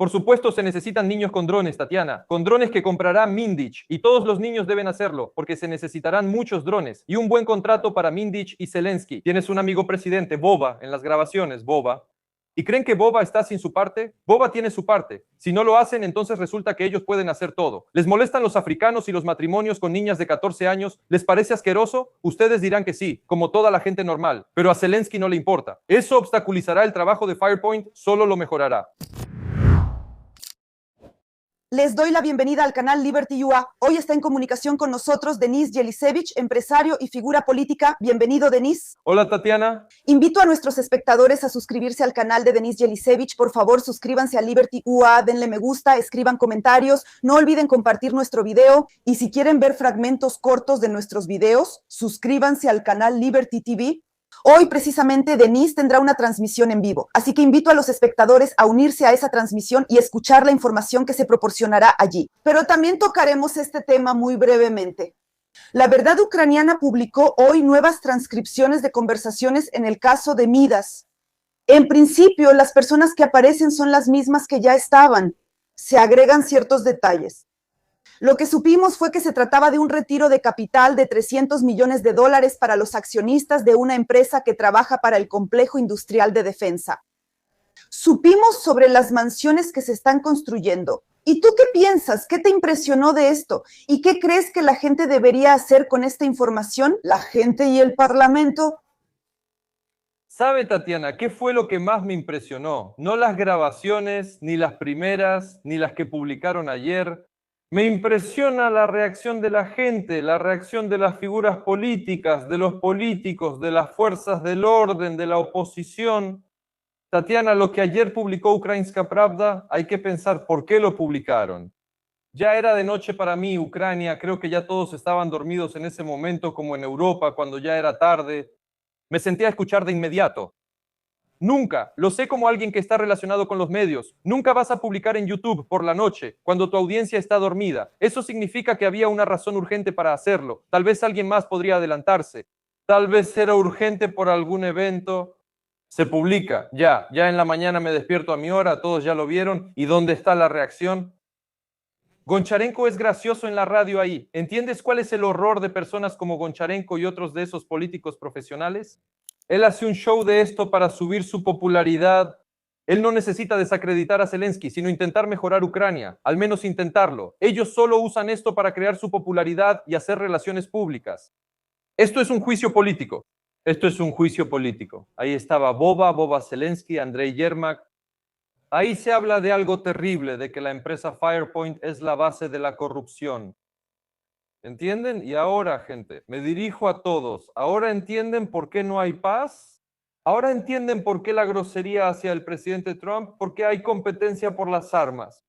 Por supuesto, se necesitan niños con drones, Tatiana, con drones que comprará Mindich, y todos los niños deben hacerlo, porque se necesitarán muchos drones, y un buen contrato para Mindich y Zelensky. Tienes un amigo presidente, Boba, en las grabaciones, Boba. ¿Y creen que Boba está sin su parte? Boba tiene su parte. Si no lo hacen, entonces resulta que ellos pueden hacer todo. ¿Les molestan los africanos y los matrimonios con niñas de 14 años? ¿Les parece asqueroso? Ustedes dirán que sí, como toda la gente normal, pero a Zelensky no le importa. ¿Eso obstaculizará el trabajo de Firepoint? Solo lo mejorará. Les doy la bienvenida al canal Liberty UA. Hoy está en comunicación con nosotros Denis Jelisevich, empresario y figura política. Bienvenido, Denis. Hola, Tatiana. Invito a nuestros espectadores a suscribirse al canal de Denis Jelisevich. Por favor, suscríbanse a Liberty UA, denle me gusta, escriban comentarios. No olviden compartir nuestro video. Y si quieren ver fragmentos cortos de nuestros videos, suscríbanse al canal Liberty TV. Hoy precisamente Denis tendrá una transmisión en vivo, así que invito a los espectadores a unirse a esa transmisión y escuchar la información que se proporcionará allí. Pero también tocaremos este tema muy brevemente. La Verdad Ucraniana publicó hoy nuevas transcripciones de conversaciones en el caso de Midas. En principio, las personas que aparecen son las mismas que ya estaban. Se agregan ciertos detalles. Lo que supimos fue que se trataba de un retiro de capital de $300 millones para los accionistas de una empresa que trabaja para el complejo industrial de defensa. Supimos sobre las mansiones que se están construyendo. ¿Y tú qué piensas? ¿Qué te impresionó de esto? ¿Y qué crees que la gente debería hacer con esta información? ¿La gente y el parlamento? ¿Sabe, Tatiana, qué fue lo que más me impresionó? No las grabaciones, ni las primeras, ni las que publicaron ayer. Me impresiona la reacción de la gente, la reacción de las figuras políticas, de los políticos, de las fuerzas del orden, de la oposición. Tatiana, lo que ayer publicó Ukrainska Pravda, hay que pensar por qué lo publicaron. Ya era de noche para mí, Ucrania, creo que ya todos estaban dormidos en ese momento, como en Europa, cuando ya era tarde. Me senté a escuchar de inmediato. Nunca, lo sé como alguien que está relacionado con los medios, nunca vas a publicar en YouTube por la noche, cuando tu audiencia está dormida. Eso significa que había una razón urgente para hacerlo. Tal vez alguien más podría adelantarse. Tal vez era urgente por algún evento. Se publica, ya en la mañana me despierto a mi hora, todos ya lo vieron. ¿Y dónde está la reacción? Goncharenko es gracioso en la radio ahí. ¿Entiendes cuál es el horror de personas como Goncharenko y otros de esos políticos profesionales? Él hace un show de esto para subir su popularidad. Él no necesita desacreditar a Zelensky, sino intentar mejorar Ucrania, al menos intentarlo. Ellos solo usan esto para crear su popularidad y hacer relaciones públicas. Esto es un juicio político. Esto es un juicio político. Ahí estaba Boba Zelensky, Andrei Yermak. Ahí se habla de algo terrible, de que la empresa Firepoint es la base de la corrupción. ¿Entienden? Y ahora, gente, me dirijo a todos. ¿Ahora entienden por qué no hay paz? ¿Ahora entienden por qué la grosería hacia el presidente Trump? Porque hay competencia por las armas.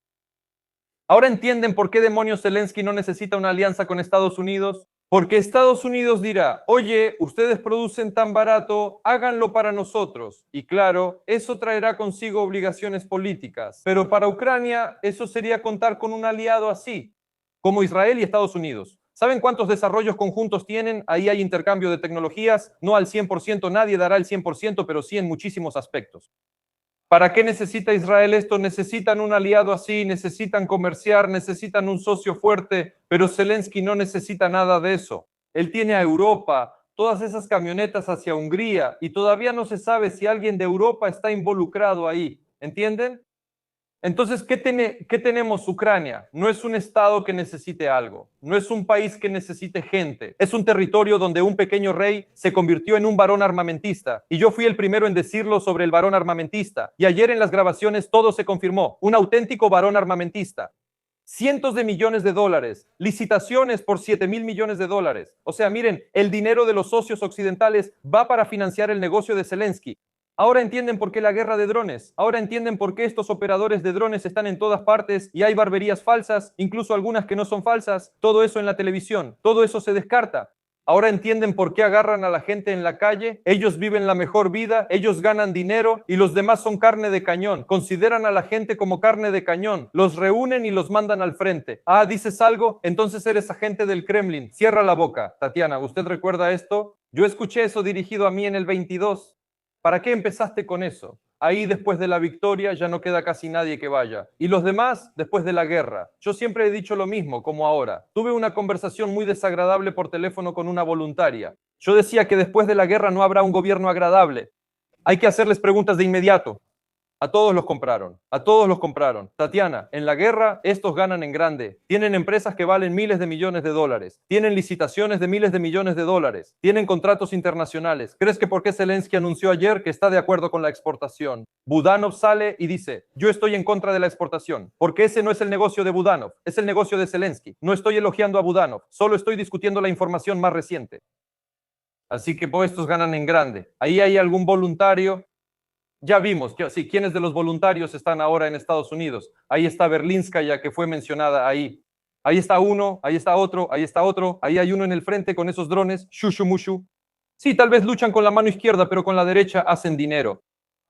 ¿Ahora entienden por qué demonios Zelensky no necesita una alianza con Estados Unidos? Porque Estados Unidos dirá, oye, ustedes producen tan barato, háganlo para nosotros. Y claro, eso traerá consigo obligaciones políticas. Pero para Ucrania, eso sería contar con un aliado así, como Israel y Estados Unidos. ¿Saben cuántos desarrollos conjuntos tienen? Ahí hay intercambio de tecnologías, no al 100%, nadie dará el 100%, pero sí en muchísimos aspectos. ¿Para qué necesita Israel esto? Necesitan un aliado así, necesitan comerciar, necesitan un socio fuerte, pero Zelensky no necesita nada de eso. Él tiene a Europa, todas esas camionetas hacia Hungría, y todavía no se sabe si alguien de Europa está involucrado ahí. ¿Entienden? Entonces, ¿qué tenemos Ucrania? No es un estado que necesite algo, no es un país que necesite gente, es un territorio donde un pequeño rey se convirtió en un varón armamentista, y yo fui el primero en decirlo sobre el varón armamentista, y ayer en las grabaciones todo se confirmó, un auténtico varón armamentista. Cientos de millones de dólares, licitaciones por 7,000 millones de dólares. O sea, miren, el dinero de los socios occidentales va para financiar el negocio de Zelensky. Ahora entienden por qué la guerra de drones. Ahora entienden por qué estos operadores de drones están en todas partes y hay barberías falsas, incluso algunas que no son falsas. Todo eso en la televisión. Todo eso se descarta. Ahora entienden por qué agarran a la gente en la calle. Ellos viven la mejor vida, ellos ganan dinero y los demás son carne de cañón. Consideran a la gente como carne de cañón. Los reúnen y los mandan al frente. Ah, ¿dices algo? Entonces eres agente del Kremlin. Cierra la boca. Tatiana, ¿usted recuerda esto? Yo escuché eso dirigido a mí en el 22. ¿Para qué empezaste con eso? Ahí después de la victoria ya no queda casi nadie que vaya. Y los demás después de la guerra. Yo siempre he dicho lo mismo, como ahora. Tuve una conversación muy desagradable por teléfono con una voluntaria. Yo decía que después de la guerra no habrá un gobierno agradable. Hay que hacerles preguntas de inmediato. A todos los compraron, a todos los compraron. Tatiana, en la guerra estos ganan en grande. Tienen empresas que valen miles de millones de dólares. Tienen licitaciones de miles de millones de dólares. Tienen contratos internacionales. ¿Crees que por qué Zelensky anunció ayer que está de acuerdo con la exportación? Budanov sale y dice, yo estoy en contra de la exportación, porque ese no es el negocio de Budanov, es el negocio de Zelensky. No estoy elogiando a Budanov, solo estoy discutiendo la información más reciente. Así que pues, estos ganan en grande. Ahí hay algún voluntario. Ya vimos que sí, quiénes de los voluntarios están ahora en Estados Unidos. Ahí está Berlinskaya, que fue mencionada ahí. Ahí está uno, ahí está otro, ahí está otro. Ahí hay uno en el frente con esos drones. Shushu mushu. Sí, tal vez luchan con la mano izquierda, pero con la derecha hacen dinero.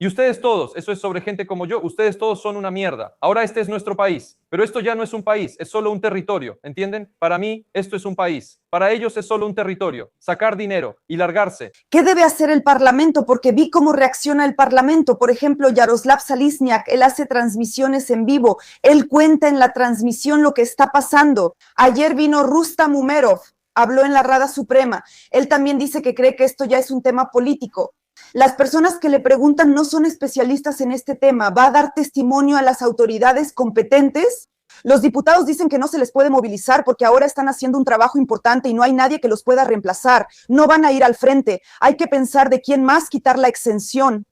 Y ustedes todos, eso es sobre gente como yo, ustedes todos son una mierda. Ahora este es nuestro país, pero esto ya no es un país, es solo un territorio, ¿entienden? Para mí esto es un país, para ellos es solo un territorio, sacar dinero y largarse. ¿Qué debe hacer el Parlamento? Porque vi cómo reacciona el Parlamento. Por ejemplo, Yaroslav Salisniak, él hace transmisiones en vivo, él cuenta en la transmisión lo que está pasando. Ayer vino Rustam Umerov, habló en la Rada Suprema, él también dice que cree que esto ya es un tema político. Las personas que le preguntan no son especialistas en este tema. ¿Va a dar testimonio a las autoridades competentes? Los diputados dicen que no se les puede movilizar porque ahora están haciendo un trabajo importante y no hay nadie que los pueda reemplazar. No van a ir al frente. Hay que pensar de quién más quitar la exención.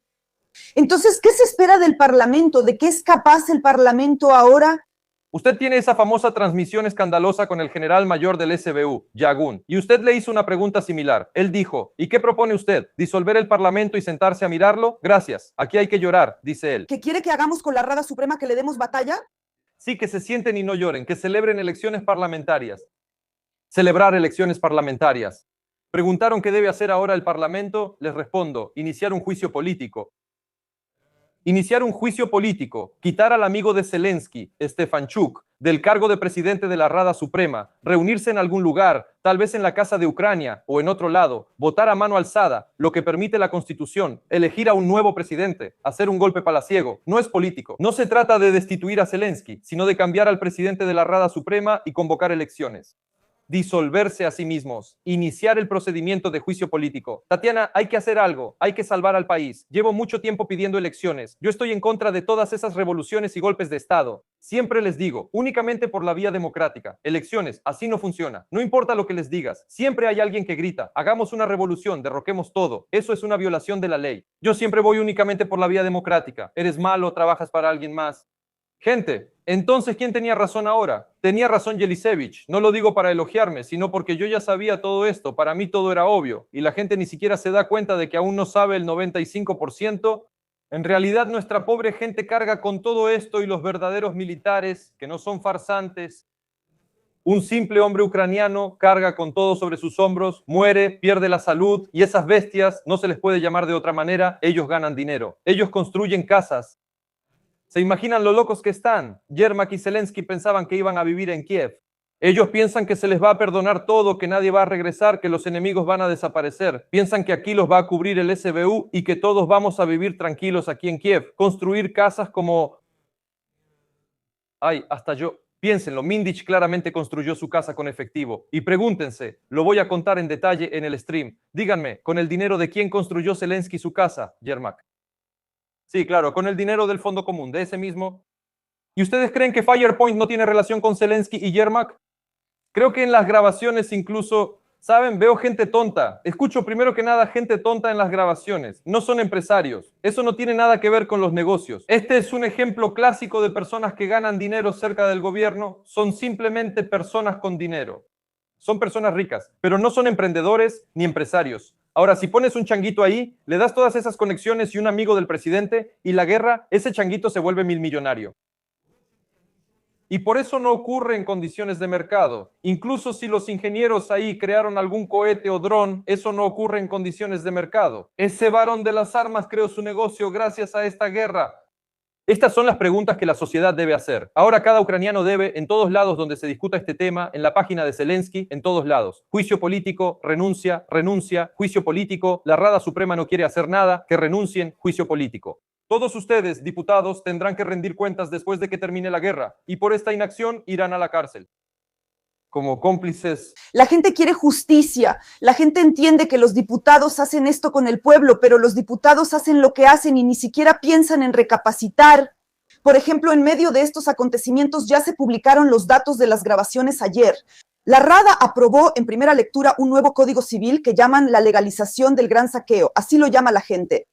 Entonces, ¿qué se espera del Parlamento? ¿De qué es capaz el Parlamento ahora? Usted tiene esa famosa transmisión escandalosa con el general mayor del SBU, Yagun, y usted le hizo una pregunta similar. Él dijo, ¿y qué propone usted? ¿Disolver el Parlamento y sentarse a mirarlo? Gracias, aquí hay que llorar, dice él. ¿Qué quiere que hagamos con la Rada Suprema, que le demos batalla? Sí, que se sienten y no lloren, que celebren elecciones parlamentarias. Celebrar elecciones parlamentarias. Preguntaron qué debe hacer ahora el Parlamento, les respondo, iniciar un juicio político. Iniciar un juicio político, quitar al amigo de Zelensky, Stefanchuk, del cargo de presidente de la Rada Suprema, reunirse en algún lugar, tal vez en la casa de Ucrania o en otro lado, votar a mano alzada, lo que permite la Constitución, elegir a un nuevo presidente, hacer un golpe palaciego. No es político. No se trata de destituir a Zelensky, sino de cambiar al presidente de la Rada Suprema y convocar elecciones. Disolverse a sí mismos, iniciar el procedimiento de juicio político. Tatiana, hay que hacer algo, hay que salvar al país. Llevo mucho tiempo pidiendo elecciones. Yo estoy en contra de todas esas revoluciones y golpes de Estado. Siempre les digo, únicamente por la vía democrática. Elecciones, así no funciona. No importa lo que les digas, siempre hay alguien que grita, hagamos una revolución, derroquemos todo. Eso es una violación de la ley. Yo siempre voy únicamente por la vía democrática. Eres malo, trabajas para alguien más. Gente, entonces, ¿quién tenía razón ahora? Tenía razón Jelisevich. No lo digo para elogiarme, sino porque yo ya sabía todo esto. Para mí todo era obvio. Y la gente ni siquiera se da cuenta de que aún no sabe el 95%. En realidad, nuestra pobre gente carga con todo esto y los verdaderos militares, que no son farsantes. Un simple hombre ucraniano carga con todo sobre sus hombros, muere, pierde la salud, y esas bestias, no se les puede llamar de otra manera, ellos ganan dinero. Ellos construyen casas. ¿Se imaginan lo locos que están? Yermak y Zelensky pensaban que iban a vivir en Kiev. Ellos piensan que se les va a perdonar todo, que nadie va a regresar, que los enemigos van a desaparecer. Piensan que aquí los va a cubrir el SBU y que todos vamos a vivir tranquilos aquí en Kiev. Construir casas como... Ay, hasta yo... Piénsenlo, Mindich claramente construyó su casa con efectivo. Y pregúntense, lo voy a contar en detalle en el stream. Díganme, ¿con el dinero de quién construyó Zelensky su casa, Yermak? Sí, claro, con el dinero del fondo común, de ese mismo. ¿Y ustedes creen que Firepoint no tiene relación con Zelensky y Yermak? Creo que en las grabaciones incluso, ¿saben? Veo gente tonta. Escucho primero que nada gente tonta en las grabaciones. No son empresarios. Eso no tiene nada que ver con los negocios. Este es un ejemplo clásico de personas que ganan dinero cerca del gobierno. Son simplemente personas con dinero. Son personas ricas, pero no son emprendedores ni empresarios. Ahora, si pones un changuito ahí, le das todas esas conexiones y un amigo del presidente y la guerra, ese changuito se vuelve millonario. Y por eso no ocurre en condiciones de mercado. Incluso si los ingenieros ahí crearon algún cohete o dron, eso no ocurre en condiciones de mercado. Ese varón de las armas creó su negocio gracias a esta guerra. Estas son las preguntas que la sociedad debe hacer. Ahora cada ucraniano debe, en todos lados donde se discuta este tema, en la página de Zelensky, en todos lados. Juicio político, renuncia, renuncia, juicio político, la Rada Suprema no quiere hacer nada, que renuncien, juicio político. Todos ustedes, diputados, tendrán que rendir cuentas después de que termine la guerra y por esta inacción irán a la cárcel. Como cómplices. La gente quiere justicia. La gente entiende que los diputados hacen esto con el pueblo, pero los diputados hacen lo que hacen y ni siquiera piensan en recapacitar. Por ejemplo, en medio de estos acontecimientos ya se publicaron los datos de las grabaciones ayer. La Rada aprobó en primera lectura un nuevo código civil que llaman la legalización del gran saqueo. Así lo llama la gente.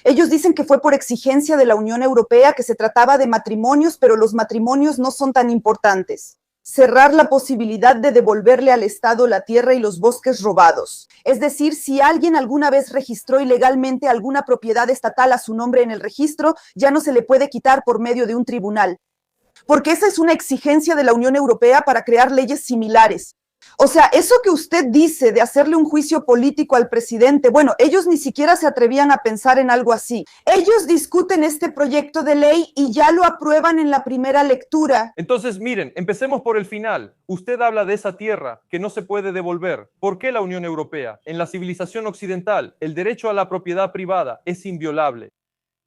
Ellos dicen que fue por exigencia de la Unión Europea, que se trataba de matrimonios, pero los matrimonios no son tan importantes. Cerrar la posibilidad de devolverle al Estado la tierra y los bosques robados. Es decir, si alguien alguna vez registró ilegalmente alguna propiedad estatal a su nombre en el registro, ya no se le puede quitar por medio de un tribunal. Porque esa es una exigencia de la Unión Europea para crear leyes similares. O sea, eso que usted dice de hacerle un juicio político al presidente, bueno, ellos ni siquiera se atrevían a pensar en algo así. Ellos discuten este proyecto de ley y ya lo aprueban en la primera lectura. Entonces, miren, empecemos por el final. Usted habla de esa tierra que no se puede devolver. ¿Por qué la Unión Europea? En la civilización occidental, el derecho a la propiedad privada es inviolable.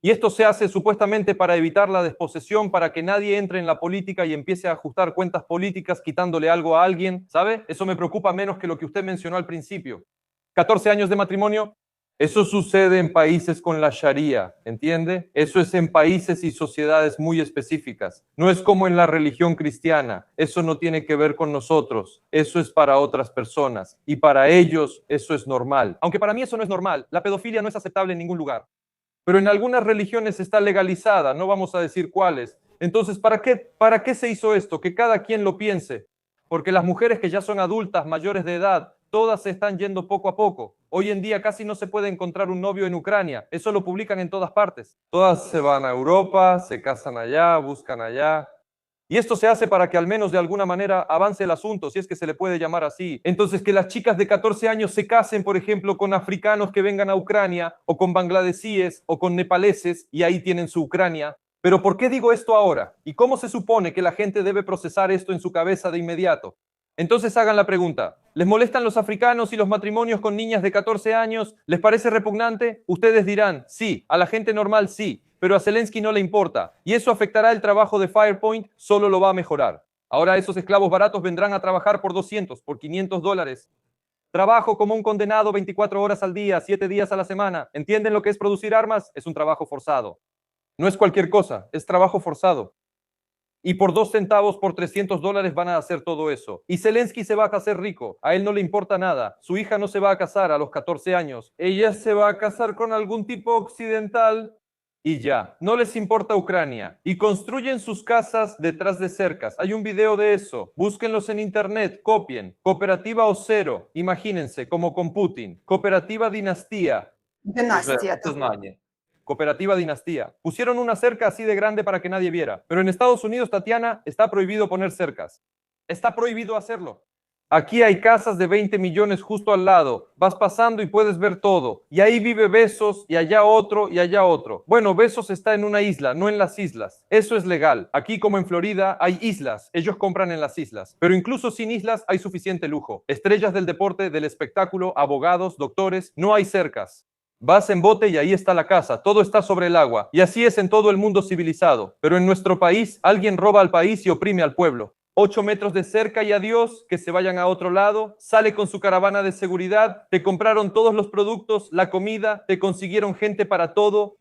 Y esto se hace supuestamente para evitar la desposesión, para que nadie entre en la política y empiece a ajustar cuentas políticas quitándole algo a alguien, ¿sabe? Eso me preocupa menos que lo que usted mencionó al principio. 14 años de matrimonio, eso sucede en países con la Sharia, ¿entiende? Eso es en países y sociedades muy específicas. No es como en la religión cristiana. Eso no tiene que ver con nosotros. Eso es para otras personas. Y para ellos eso es normal. Aunque para mí eso no es normal. La pedofilia no es aceptable en ningún lugar. Pero en algunas religiones está legalizada, no vamos a decir cuáles. Entonces, ¿para qué se hizo esto? Que cada quien lo piense. Porque las mujeres que ya son adultas, mayores de edad, todas se están yendo poco a poco. Hoy en día casi no se puede encontrar un novio en Ucrania. Eso lo publican en todas partes. Todas se van a Europa, se casan allá, buscan allá. Y esto se hace para que al menos de alguna manera avance el asunto, si es que se le puede llamar así. Entonces, que las chicas de 14 años se casen, por ejemplo, con africanos que vengan a Ucrania, o con bangladesíes, o con nepaleses, y ahí tienen su Ucrania. Pero ¿por qué digo esto ahora? ¿Y cómo se supone que la gente debe procesar esto en su cabeza de inmediato? Entonces hagan la pregunta. ¿Les molestan los africanos y los matrimonios con niñas de 14 años? ¿Les parece repugnante? Ustedes dirán, sí, a la gente normal sí, pero a Zelensky no le importa. Y eso afectará el trabajo de Firepoint, solo lo va a mejorar. Ahora esos esclavos baratos vendrán a trabajar por 200, por $500. Trabajo como un condenado 24 horas al día, 7 días a la semana. ¿Entienden lo que es producir armas? Es un trabajo forzado. No es cualquier cosa, es trabajo forzado. Y por 2 centavos por $300 van a hacer todo eso. Y Zelensky se va a hacer rico. A él no le importa nada. Su hija no se va a casar a los 14 años. Ella se va a casar con algún tipo occidental y ya. No les importa Ucrania. Y construyen sus casas detrás de cercas. Hay un video de eso. Búsquenlos en internet, copien. Cooperativa Ocero. Imagínense, como con Putin. Cooperativa Dinastía. Dinastía. Cooperativa Dinastía. Pusieron una cerca así de grande para que nadie viera. Pero en Estados Unidos, Tatiana, está prohibido poner cercas. Está prohibido hacerlo. Aquí hay casas de 20 millones justo al lado. Vas pasando y puedes ver todo. Y ahí vive Bezos, y allá otro, y allá otro. Bueno, Bezos está en una isla, no en las islas. Eso es legal. Aquí, como en Florida, hay islas. Ellos compran en las islas. Pero incluso sin islas hay suficiente lujo. Estrellas del deporte, del espectáculo, abogados, doctores. No hay cercas. Vas en bote y ahí está la casa, todo está sobre el agua. Y así es en todo el mundo civilizado. Pero en nuestro país, alguien roba al país y oprime al pueblo. 8 metros de cerca y adiós, que se vayan a otro lado. Sale con su caravana de seguridad, te compraron todos los productos, la comida, te consiguieron gente para todo.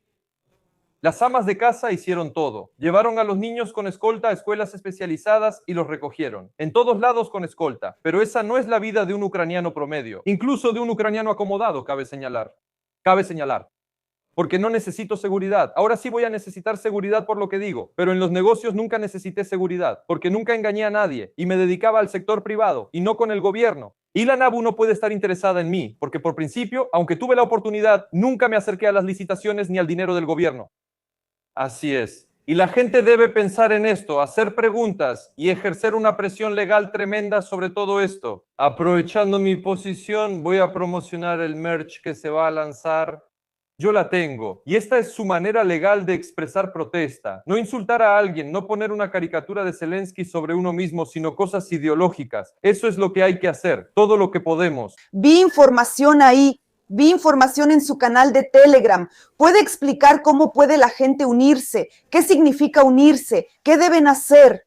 Las amas de casa hicieron todo. Llevaron a los niños con escolta a escuelas especializadas y los recogieron. En todos lados con escolta. Pero esa no es la vida de un ucraniano promedio. Incluso de un ucraniano acomodado, cabe señalar. Porque no necesito seguridad. Ahora sí voy a necesitar seguridad por lo que digo, pero en los negocios nunca necesité seguridad, porque nunca engañé a nadie y me dedicaba al sector privado y no con el gobierno. Y la NABU no puede estar interesada en mí, porque por principio, aunque tuve la oportunidad, nunca me acerqué a las licitaciones ni al dinero del gobierno. Así es. Y la gente debe pensar en esto, hacer preguntas y ejercer una presión legal tremenda sobre todo esto. Aprovechando mi posición, voy a promocionar el merch que se va a lanzar. Yo la tengo. Y esta es su manera legal de expresar protesta. No insultar a alguien, no poner una caricatura de Zelensky sobre uno mismo, sino cosas ideológicas. Eso es lo que hay que hacer, todo lo que podemos. Vi información ahí. Vi información en su canal de Telegram. ¿Puede explicar cómo puede la gente unirse? ¿Qué significa unirse? ¿Qué deben hacer?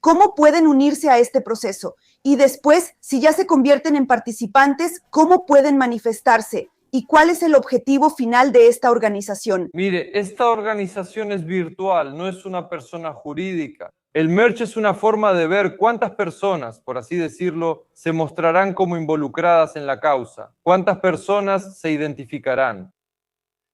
¿Cómo pueden unirse a este proceso? Y después, si ya se convierten en participantes, ¿cómo pueden manifestarse? ¿Y cuál es el objetivo final de esta organización? Mire, esta organización es virtual, no es una persona jurídica. El merge es una forma de ver cuántas personas, por así decirlo, se mostrarán como involucradas en la causa, cuántas personas se identificarán.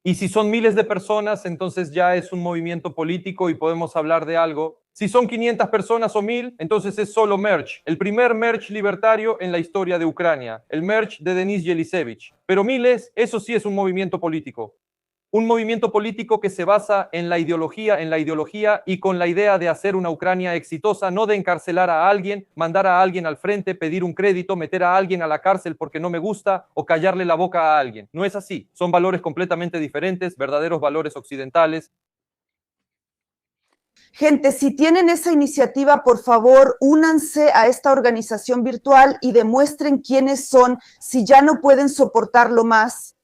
Y si son miles de personas, entonces ya es un movimiento político y podemos hablar de algo. Si son 500 personas o 1000, entonces es solo merge. El primer merge libertario en la historia de Ucrania, el merge de Denis Yelisevich. Pero miles, eso sí es un movimiento político. Un movimiento político que se basa en la ideología y con la idea de hacer una Ucrania exitosa, no de encarcelar a alguien, mandar a alguien al frente, pedir un crédito, meter a alguien a la cárcel porque no me gusta o callarle la boca a alguien. No es así. Son valores completamente diferentes, verdaderos valores occidentales. Gente, si tienen esa iniciativa, por favor, únanse a esta organización virtual y demuestren quiénes son si ya no pueden soportarlo más.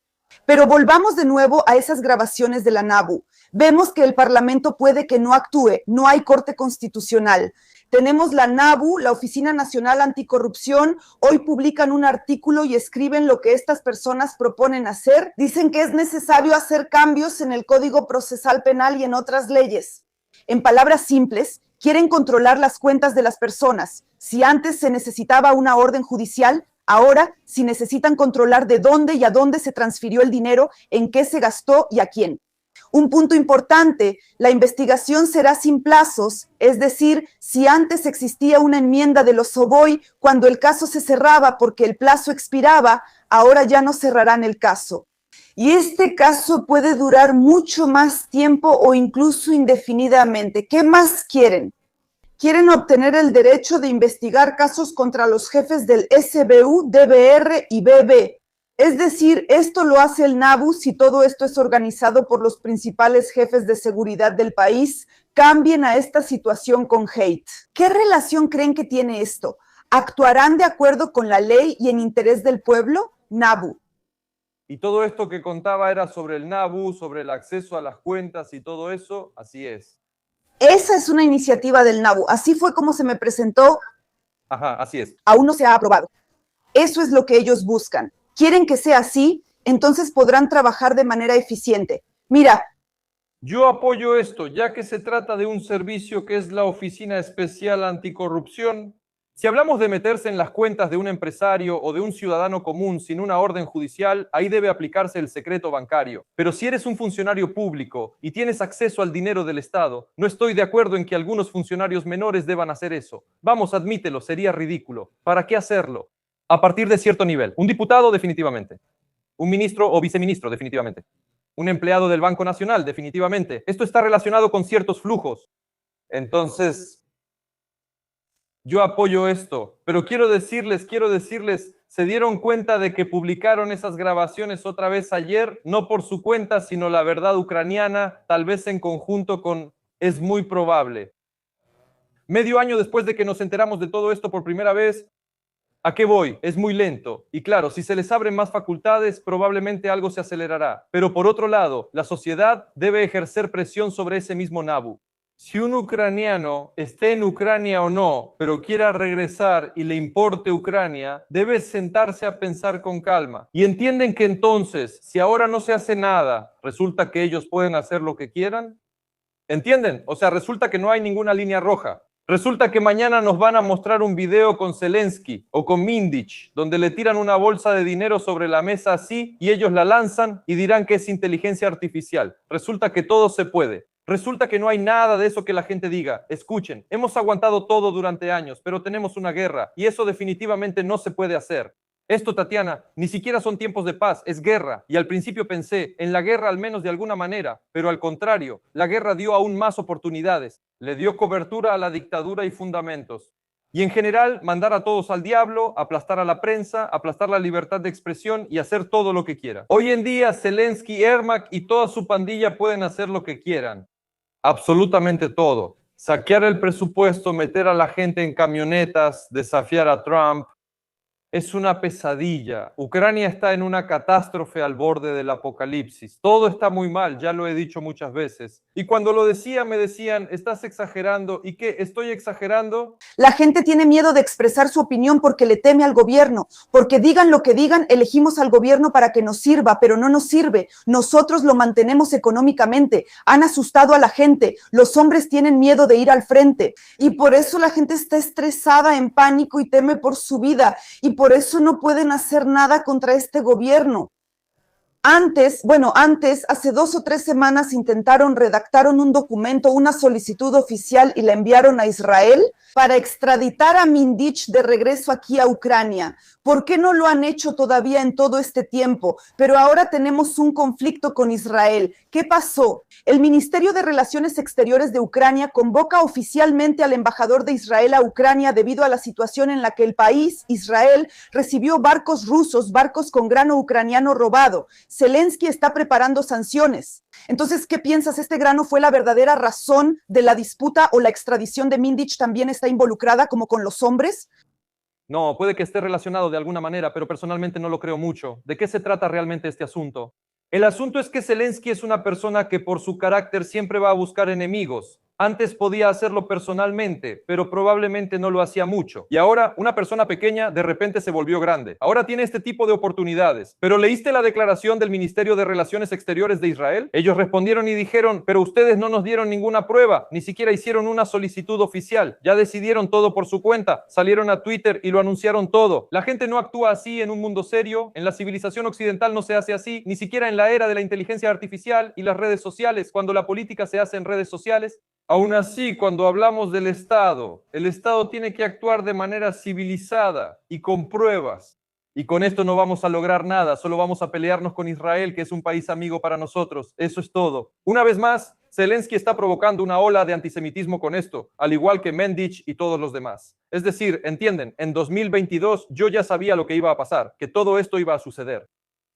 Pero volvamos de nuevo a esas grabaciones de la NABU. Vemos que el Parlamento puede que no actúe, no hay corte constitucional. Tenemos la NABU, la Oficina Nacional Anticorrupción, hoy publican un artículo y escriben lo que estas personas proponen hacer. Dicen que es necesario hacer cambios en el Código Procesal Penal y en otras leyes. En palabras simples, quieren controlar las cuentas de las personas. Si antes se necesitaba una orden judicial, ahora, si necesitan controlar de dónde y a dónde se transfirió el dinero, en qué se gastó y a quién. Un punto importante, la investigación será sin plazos, es decir, si antes existía una enmienda de los Soboy cuando el caso se cerraba porque el plazo expiraba, ahora ya no cerrarán el caso. Y este caso puede durar mucho más tiempo o incluso indefinidamente. ¿Qué más quieren? Quieren obtener el derecho de investigar casos contra los jefes del SBU, DBR y BB. Es decir, esto lo hace el NABU si todo esto es organizado por los principales jefes de seguridad del país. Cambien a esta situación con hate. ¿Qué relación creen que tiene esto? ¿Actuarán de acuerdo con la ley y en interés del pueblo? NABU. Y todo esto que contaba era sobre el NABU, sobre el acceso a las cuentas y todo eso, así es. Esa es una iniciativa del NABU. Así fue como se me presentó. Ajá, así es. Aún no se ha aprobado. Eso es lo que ellos buscan. Quieren que sea así, entonces podrán trabajar de manera eficiente. Mira. Yo apoyo esto, ya que se trata de un servicio que es la Oficina Especial Anticorrupción. Si hablamos de meterse en las cuentas de un empresario o de un ciudadano común sin una orden judicial, ahí debe aplicarse el secreto bancario. Pero si eres un funcionario público y tienes acceso al dinero del Estado, no estoy de acuerdo en que algunos funcionarios menores deban hacer eso. Vamos, admítelo, sería ridículo. ¿Para qué hacerlo? A partir de cierto nivel. Un diputado, definitivamente. Un ministro o viceministro, definitivamente. Un empleado del Banco Nacional, definitivamente. Esto está relacionado con ciertos flujos. Entonces, yo apoyo esto, pero quiero decirles, ¿se dieron cuenta de que publicaron esas grabaciones otra vez ayer? No por su cuenta, sino La Verdad Ucraniana, tal vez en conjunto con Es Muy Probable. Medio año después de que nos enteramos de todo esto por primera vez, ¿a qué voy? Es muy lento. Y claro, si se les abren más facultades, probablemente algo se acelerará. Pero por otro lado, la sociedad debe ejercer presión sobre ese mismo NABU. Si un ucraniano esté en Ucrania o no, pero quiera regresar y le importe Ucrania, debe sentarse a pensar con calma. Y entienden que entonces, si ahora no se hace nada, resulta que ellos pueden hacer lo que quieran. ¿Entienden? O sea, resulta que no hay ninguna línea roja. Resulta que mañana nos van a mostrar un video con Zelensky o con Mindich, donde le tiran una bolsa de dinero sobre la mesa así y ellos la lanzan y dirán que es inteligencia artificial. Resulta que todo se puede. Resulta que no hay nada de eso que la gente diga. Escuchen, hemos aguantado todo durante años, pero tenemos una guerra y eso definitivamente no se puede hacer. Esto, Tatiana, ni siquiera son tiempos de paz, es guerra. Y al principio pensé, en la guerra al menos de alguna manera, pero al contrario, la guerra dio aún más oportunidades, le dio cobertura a la dictadura y fundamentos. Y en general, mandar a todos al diablo, aplastar a la prensa, aplastar la libertad de expresión y hacer todo lo que quiera. Hoy en día, Zelensky, Ermak y toda su pandilla pueden hacer lo que quieran. Absolutamente todo. Saquear el presupuesto, meter a la gente en camionetas, desafiar a Trump. Es una pesadilla. Ucrania está en una catástrofe al borde del apocalipsis. Todo está muy mal, ya lo he dicho muchas veces. Y cuando lo decía, me decían, estás exagerando. ¿Y qué? ¿Estoy exagerando? La gente tiene miedo de expresar su opinión porque le teme al gobierno, porque digan lo que digan, elegimos al gobierno para que nos sirva, pero no nos sirve. Nosotros lo mantenemos económicamente. Han asustado a la gente. Los hombres tienen miedo de ir al frente y por eso la gente está estresada, en pánico y teme por su vida y por eso no pueden hacer nada contra este gobierno. Antes, hace 2 o 3 semanas redactaron un documento, una solicitud oficial y la enviaron a Israel para extraditar a Mindich de regreso aquí a Ucrania. ¿Por qué no lo han hecho todavía en todo este tiempo? Pero ahora tenemos un conflicto con Israel. ¿Qué pasó? El Ministerio de Relaciones Exteriores de Ucrania convoca oficialmente al embajador de Israel a Ucrania debido a la situación en la que el país, Israel, recibió barcos rusos, barcos con grano ucraniano robado. Zelensky está preparando sanciones. Entonces, ¿qué piensas? ¿Este grano fue la verdadera razón de la disputa o la extradición de Mindich también está involucrada como con los hombres? No, puede que esté relacionado de alguna manera, pero personalmente no lo creo mucho. ¿De qué se trata realmente este asunto? El asunto es que Zelensky es una persona que por su carácter siempre va a buscar enemigos. Antes podía hacerlo personalmente, pero probablemente no lo hacía mucho. Y ahora una persona pequeña de repente se volvió grande. Ahora tiene este tipo de oportunidades. Pero ¿leíste la declaración del Ministerio de Relaciones Exteriores de Israel? Ellos respondieron y dijeron, pero ustedes no nos dieron ninguna prueba, ni siquiera hicieron una solicitud oficial. Ya decidieron todo por su cuenta, salieron a Twitter y lo anunciaron todo. La gente no actúa así en un mundo serio, en la civilización occidental no se hace así, ni siquiera en la era de la inteligencia artificial y las redes sociales, cuando la política se hace en redes sociales. Aún así, cuando hablamos del Estado, el Estado tiene que actuar de manera civilizada y con pruebas. Y con esto no vamos a lograr nada, solo vamos a pelearnos con Israel, que es un país amigo para nosotros. Eso es todo. Una vez más, Zelensky está provocando una ola de antisemitismo con esto, al igual que Mendich y todos los demás. Es decir, entienden, en 2022 yo ya sabía lo que iba a pasar, que todo esto iba a suceder.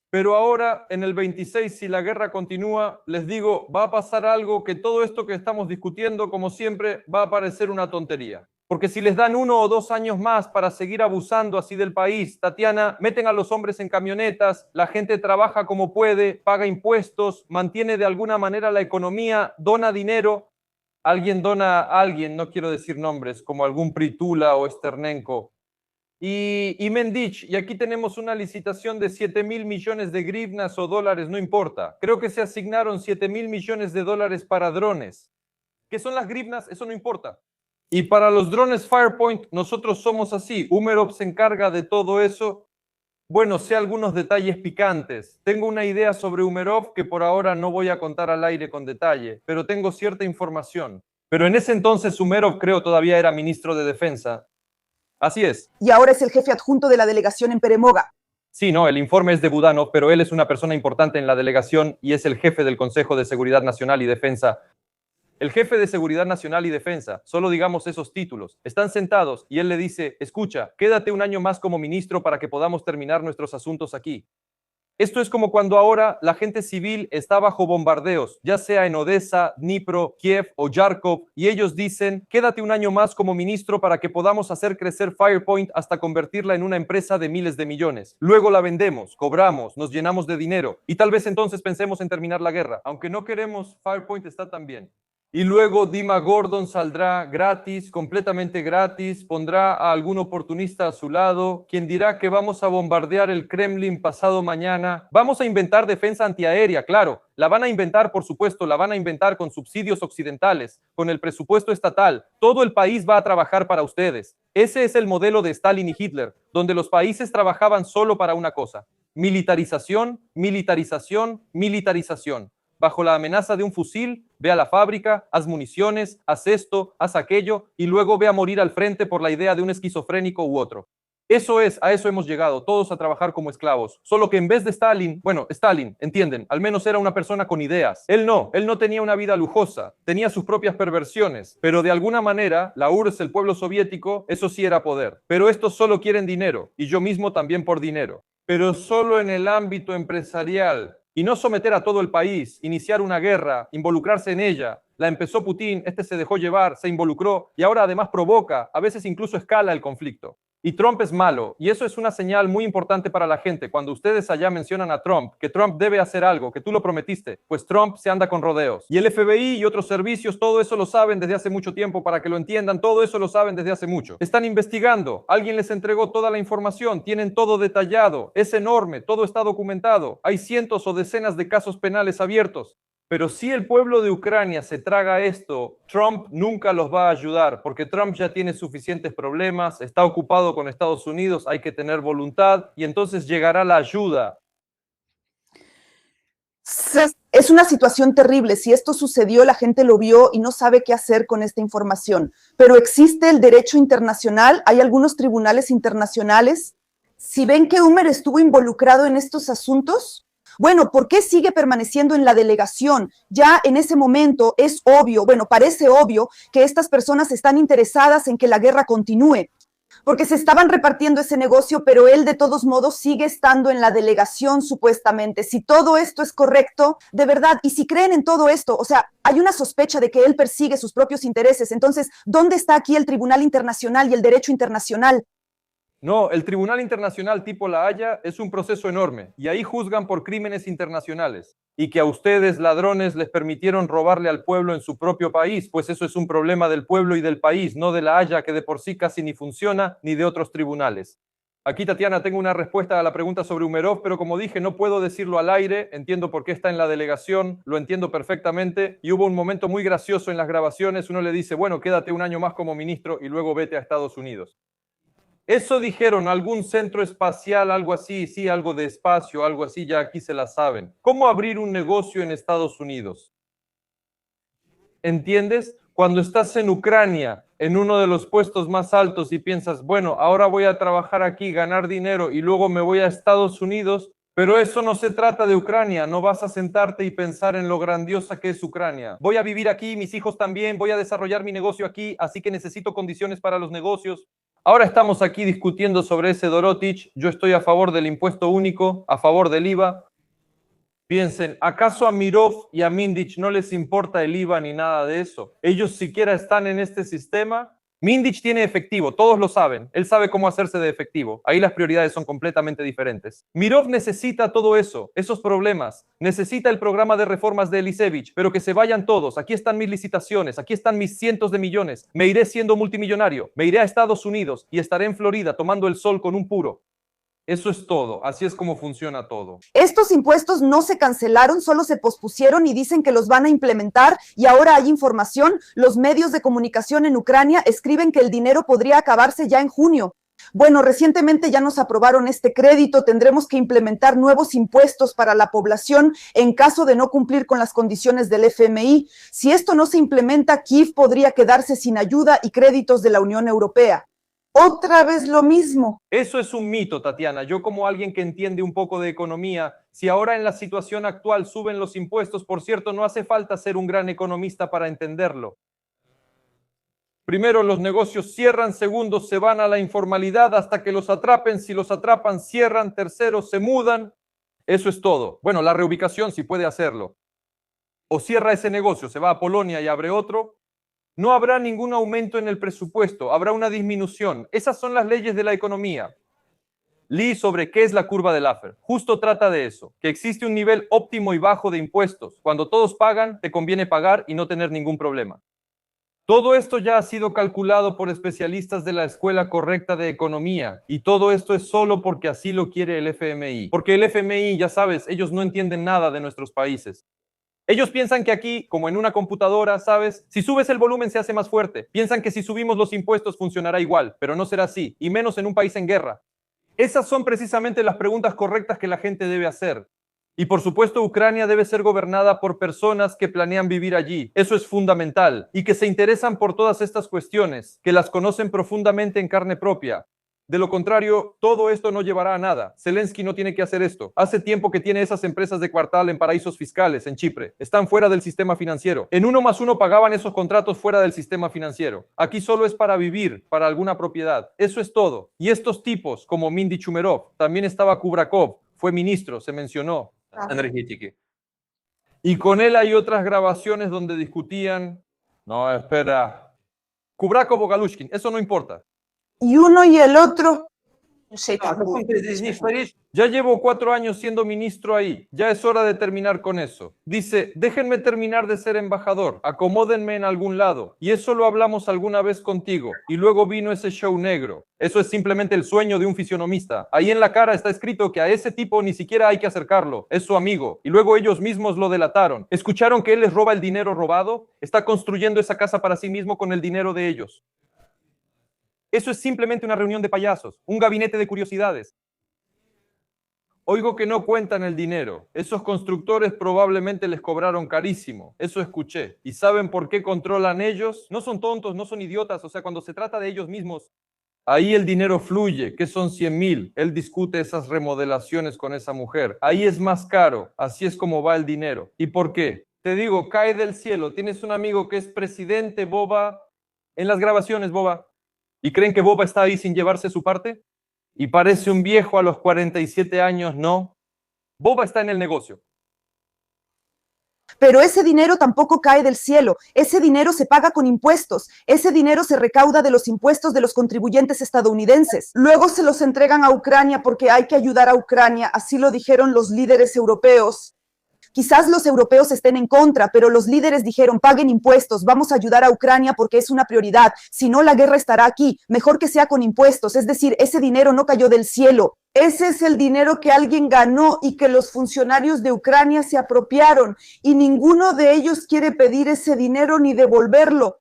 Pero ahora, en el 26, si la guerra continúa, les digo, va a pasar algo que todo esto que estamos discutiendo, como siempre, va a parecer una tontería. Porque si les dan 1 o 2 años más para seguir abusando así del país, Tatiana, meten a los hombres en camionetas, la gente trabaja como puede, paga impuestos, mantiene de alguna manera la economía, dona dinero. Alguien dona a alguien, no quiero decir nombres, como algún Pritula o Sternenko. Y Mendich, y aquí tenemos una licitación de 7.000 millones de grivnas o dólares, no importa. Creo que se asignaron 7.000 millones de dólares para drones. ¿Qué son las grivnas? Eso no importa. Y para los drones Firepoint, nosotros somos así. Umerov se encarga de todo eso. Bueno, sé algunos detalles picantes. Tengo una idea sobre Umerov que por ahora no voy a contar al aire con detalle, pero tengo cierta información. Pero en ese entonces Umerov creo todavía era ministro de Defensa. Así es. Y ahora es el jefe adjunto de la delegación en Peremoga. Sí, no, el informe es de Budanov, pero él es una persona importante en la delegación y es el jefe del Consejo de Seguridad Nacional y Defensa. El jefe de Seguridad Nacional y Defensa, solo digamos esos títulos, están sentados y él le dice, escucha, quédate un año más como ministro para que podamos terminar nuestros asuntos aquí. Esto es como cuando ahora la gente civil está bajo bombardeos, ya sea en Odessa, Dnipro, Kiev o Yarkov, y ellos dicen, quédate un año más como ministro para que podamos hacer crecer Firepoint hasta convertirla en una empresa de miles de millones. Luego la vendemos, cobramos, nos llenamos de dinero, y tal vez entonces pensemos en terminar la guerra. Aunque no queremos, Firepoint está también. Y luego Dima Gordon saldrá gratis, completamente gratis, pondrá a algún oportunista a su lado, quien dirá que vamos a bombardear el Kremlin pasado mañana. Vamos a inventar defensa antiaérea, claro. La van a inventar, por supuesto, la van a inventar con subsidios occidentales, con el presupuesto estatal. Todo el país va a trabajar para ustedes. Ese es el modelo de Stalin y Hitler, donde los países trabajaban solo para una cosa: militarización, militarización, militarización. Bajo la amenaza de un fusil, ve a la fábrica, haz municiones, haz esto, haz aquello, y luego ve a morir al frente por la idea de un esquizofrénico u otro. Eso es, a eso hemos llegado, todos a trabajar como esclavos. Solo que en vez de Stalin, bueno, Stalin, entienden, al menos era una persona con ideas. Él no tenía una vida lujosa, tenía sus propias perversiones, pero de alguna manera, la URSS, el pueblo soviético, eso sí era poder. Pero estos solo quieren dinero, y yo mismo también por dinero. Pero solo en el ámbito empresarial. Y no someter a todo el país, iniciar una guerra, involucrarse en ella. La empezó Putin, este se dejó llevar, se involucró y ahora además provoca, a veces incluso escala el conflicto. Y Trump es malo, y eso es una señal muy importante para la gente. Cuando ustedes allá mencionan a Trump, que Trump debe hacer algo, que tú lo prometiste, pues Trump se anda con rodeos. Y el FBI y otros servicios, todo eso lo saben desde hace mucho tiempo, para que lo entiendan, todo eso lo saben desde hace mucho. Están investigando, alguien les entregó toda la información, tienen todo detallado, es enorme, todo está documentado. Hay cientos o decenas de casos penales abiertos. Pero si el pueblo de Ucrania se traga esto, Trump nunca los va a ayudar, porque Trump ya tiene suficientes problemas, está ocupado con Estados Unidos, hay que tener voluntad y entonces llegará la ayuda. Es una situación terrible. Si esto sucedió, la gente lo vio y no sabe qué hacer con esta información. Pero existe el derecho internacional, hay algunos tribunales internacionales. Si ven que Umer estuvo involucrado en estos asuntos, bueno, ¿por qué sigue permaneciendo en la delegación? Ya en ese momento es obvio, bueno, parece obvio que estas personas están interesadas en que la guerra continúe, porque se estaban repartiendo ese negocio, pero él de todos modos sigue estando en la delegación supuestamente. Si todo esto es correcto, de verdad, y si creen en todo esto, o sea, hay una sospecha de que él persigue sus propios intereses. Entonces, ¿dónde está aquí el Tribunal Internacional y el derecho internacional? No, el Tribunal Internacional tipo La Haya es un proceso enorme y ahí juzgan por crímenes internacionales. Y que a ustedes, ladrones, les permitieron robarle al pueblo en su propio país, pues eso es un problema del pueblo y del país, no de La Haya, que de por sí casi ni funciona, ni de otros tribunales. Aquí, Tatiana, tengo una respuesta a la pregunta sobre Umerov, pero como dije, no puedo decirlo al aire, entiendo por qué está en la delegación, lo entiendo perfectamente, y hubo un momento muy gracioso en las grabaciones, uno le dice, bueno, quédate un año más como ministro y luego vete a Estados Unidos. Eso dijeron, algún centro espacial, algo así, sí, algo de espacio, algo así, ya aquí se la saben. ¿Cómo abrir un negocio en Estados Unidos? ¿Entiendes? Cuando estás en Ucrania, en uno de los puestos más altos y piensas, bueno, ahora voy a trabajar aquí, ganar dinero y luego me voy a Estados Unidos, pero eso no se trata de Ucrania, no vas a sentarte y pensar en lo grandiosa que es Ucrania. Voy a vivir aquí, mis hijos también, voy a desarrollar mi negocio aquí, así que necesito condiciones para los negocios. Ahora estamos aquí discutiendo sobre ese Dorotich. Yo estoy a favor del impuesto único, a favor del IVA. Piensen, ¿acaso a Mirov y a Mindich no les importa el IVA ni nada de eso? Ellos siquiera están en este sistema. Mindich tiene efectivo, todos lo saben. Él sabe cómo hacerse de efectivo. Ahí las prioridades son completamente diferentes. Mirov necesita todo eso, esos problemas. Necesita el programa de reformas de Elisevich, pero que se vayan todos. Aquí están mis licitaciones, aquí están mis cientos de millones. Me iré siendo multimillonario. Me iré a Estados Unidos y estaré en Florida tomando el sol con un puro. Eso es todo, así es como funciona todo. Estos impuestos no se cancelaron, solo se pospusieron y dicen que los van a implementar y ahora hay información. Los medios de comunicación en Ucrania escriben que el dinero podría acabarse ya en junio. Bueno, recientemente ya nos aprobaron este crédito, tendremos que implementar nuevos impuestos para la población en caso de no cumplir con las condiciones del FMI. Si esto no se implementa, Kiev podría quedarse sin ayuda y créditos de la Unión Europea. Otra vez lo mismo. Eso es un mito, Tatiana. Yo como alguien que entiende un poco de economía, si ahora en la situación actual suben los impuestos, por cierto, no hace falta ser un gran economista para entenderlo. Primero, los negocios cierran. Segundo, se van a la informalidad hasta que los atrapen. Si los atrapan, cierran. Tercero, se mudan. Eso es todo. Bueno, la reubicación sí puede hacerlo. O cierra ese negocio, se va a Polonia y abre otro. No habrá ningún aumento en el presupuesto, habrá una disminución. Esas son las leyes de la economía. Lee sobre qué es la curva de Laffer. Justo trata de eso, que existe un nivel óptimo y bajo de impuestos. Cuando todos pagan, te conviene pagar y no tener ningún problema. Todo esto ya ha sido calculado por especialistas de la Escuela Correcta de Economía y todo esto es solo porque así lo quiere el FMI. Porque el FMI, ya sabes, ellos no entienden nada de nuestros países. Ellos piensan que aquí, como en una computadora, ¿sabes? Si subes el volumen se hace más fuerte. Piensan que si subimos los impuestos funcionará igual, pero no será así, y menos en un país en guerra. Esas son precisamente las preguntas correctas que la gente debe hacer. Y por supuesto, Ucrania debe ser gobernada por personas que planean vivir allí. Eso es fundamental. Y que se interesan por todas estas cuestiones, que las conocen profundamente en carne propia. De lo contrario, todo esto no llevará a nada. Zelensky no tiene que hacer esto. Hace tiempo que tiene esas empresas de coartada en paraísos fiscales, en Chipre. Están fuera del sistema financiero. En 1+1 pagaban esos contratos fuera del sistema financiero. Aquí solo es para vivir, para alguna propiedad. Eso es todo. Y estos tipos, como Mindy Chumerov, también estaba Kubrakov, fue ministro, se mencionó. Y con él hay otras grabaciones donde discutían. No, espera. Kubrakov o Galushkin, eso no importa. y uno y el otro. Ya llevo 4 años siendo ministro ahí. Ya es hora de terminar con eso. Dice, déjenme terminar de ser embajador. Acomódenme en algún lado. Y eso lo hablamos alguna vez contigo. Y luego vino ese show negro. Eso es simplemente el sueño de un fisionomista. Ahí en la cara está escrito que a ese tipo ni siquiera hay que acercarlo. Es su amigo. Y luego ellos mismos lo delataron. ¿Escucharon que él les roba el dinero robado? Está construyendo esa casa para sí mismo con el dinero de ellos. Eso es simplemente una reunión de payasos, un gabinete de curiosidades. Oigo que no cuentan el dinero. Esos constructores probablemente les cobraron carísimo. Eso escuché. ¿Y saben por qué controlan ellos? No son tontos, no son idiotas. O sea, cuando se trata de ellos mismos, ahí el dinero fluye. ¿Qué son 100,000? Él discute esas remodelaciones con esa mujer. Ahí es más caro. Así es como va el dinero. ¿Y por qué? Te digo, cae del cielo. Tienes un amigo que es presidente, Boba. En las grabaciones, Boba. ¿Y creen que Boba está ahí sin llevarse su parte? Y parece un viejo a los 47 años, no. Boba está en el negocio. Pero ese dinero tampoco cae del cielo, ese dinero se paga con impuestos, ese dinero se recauda de los impuestos de los contribuyentes estadounidenses. Luego se los entregan a Ucrania porque hay que ayudar a Ucrania, así lo dijeron los líderes europeos. Quizás los europeos estén en contra, pero los líderes dijeron, paguen impuestos, vamos a ayudar a Ucrania porque es una prioridad. Si no, la guerra estará aquí. Mejor que sea con impuestos, es decir, ese dinero no cayó del cielo. Ese es el dinero que alguien ganó y que los funcionarios de Ucrania se apropiaron y ninguno de ellos quiere pedir ese dinero ni devolverlo.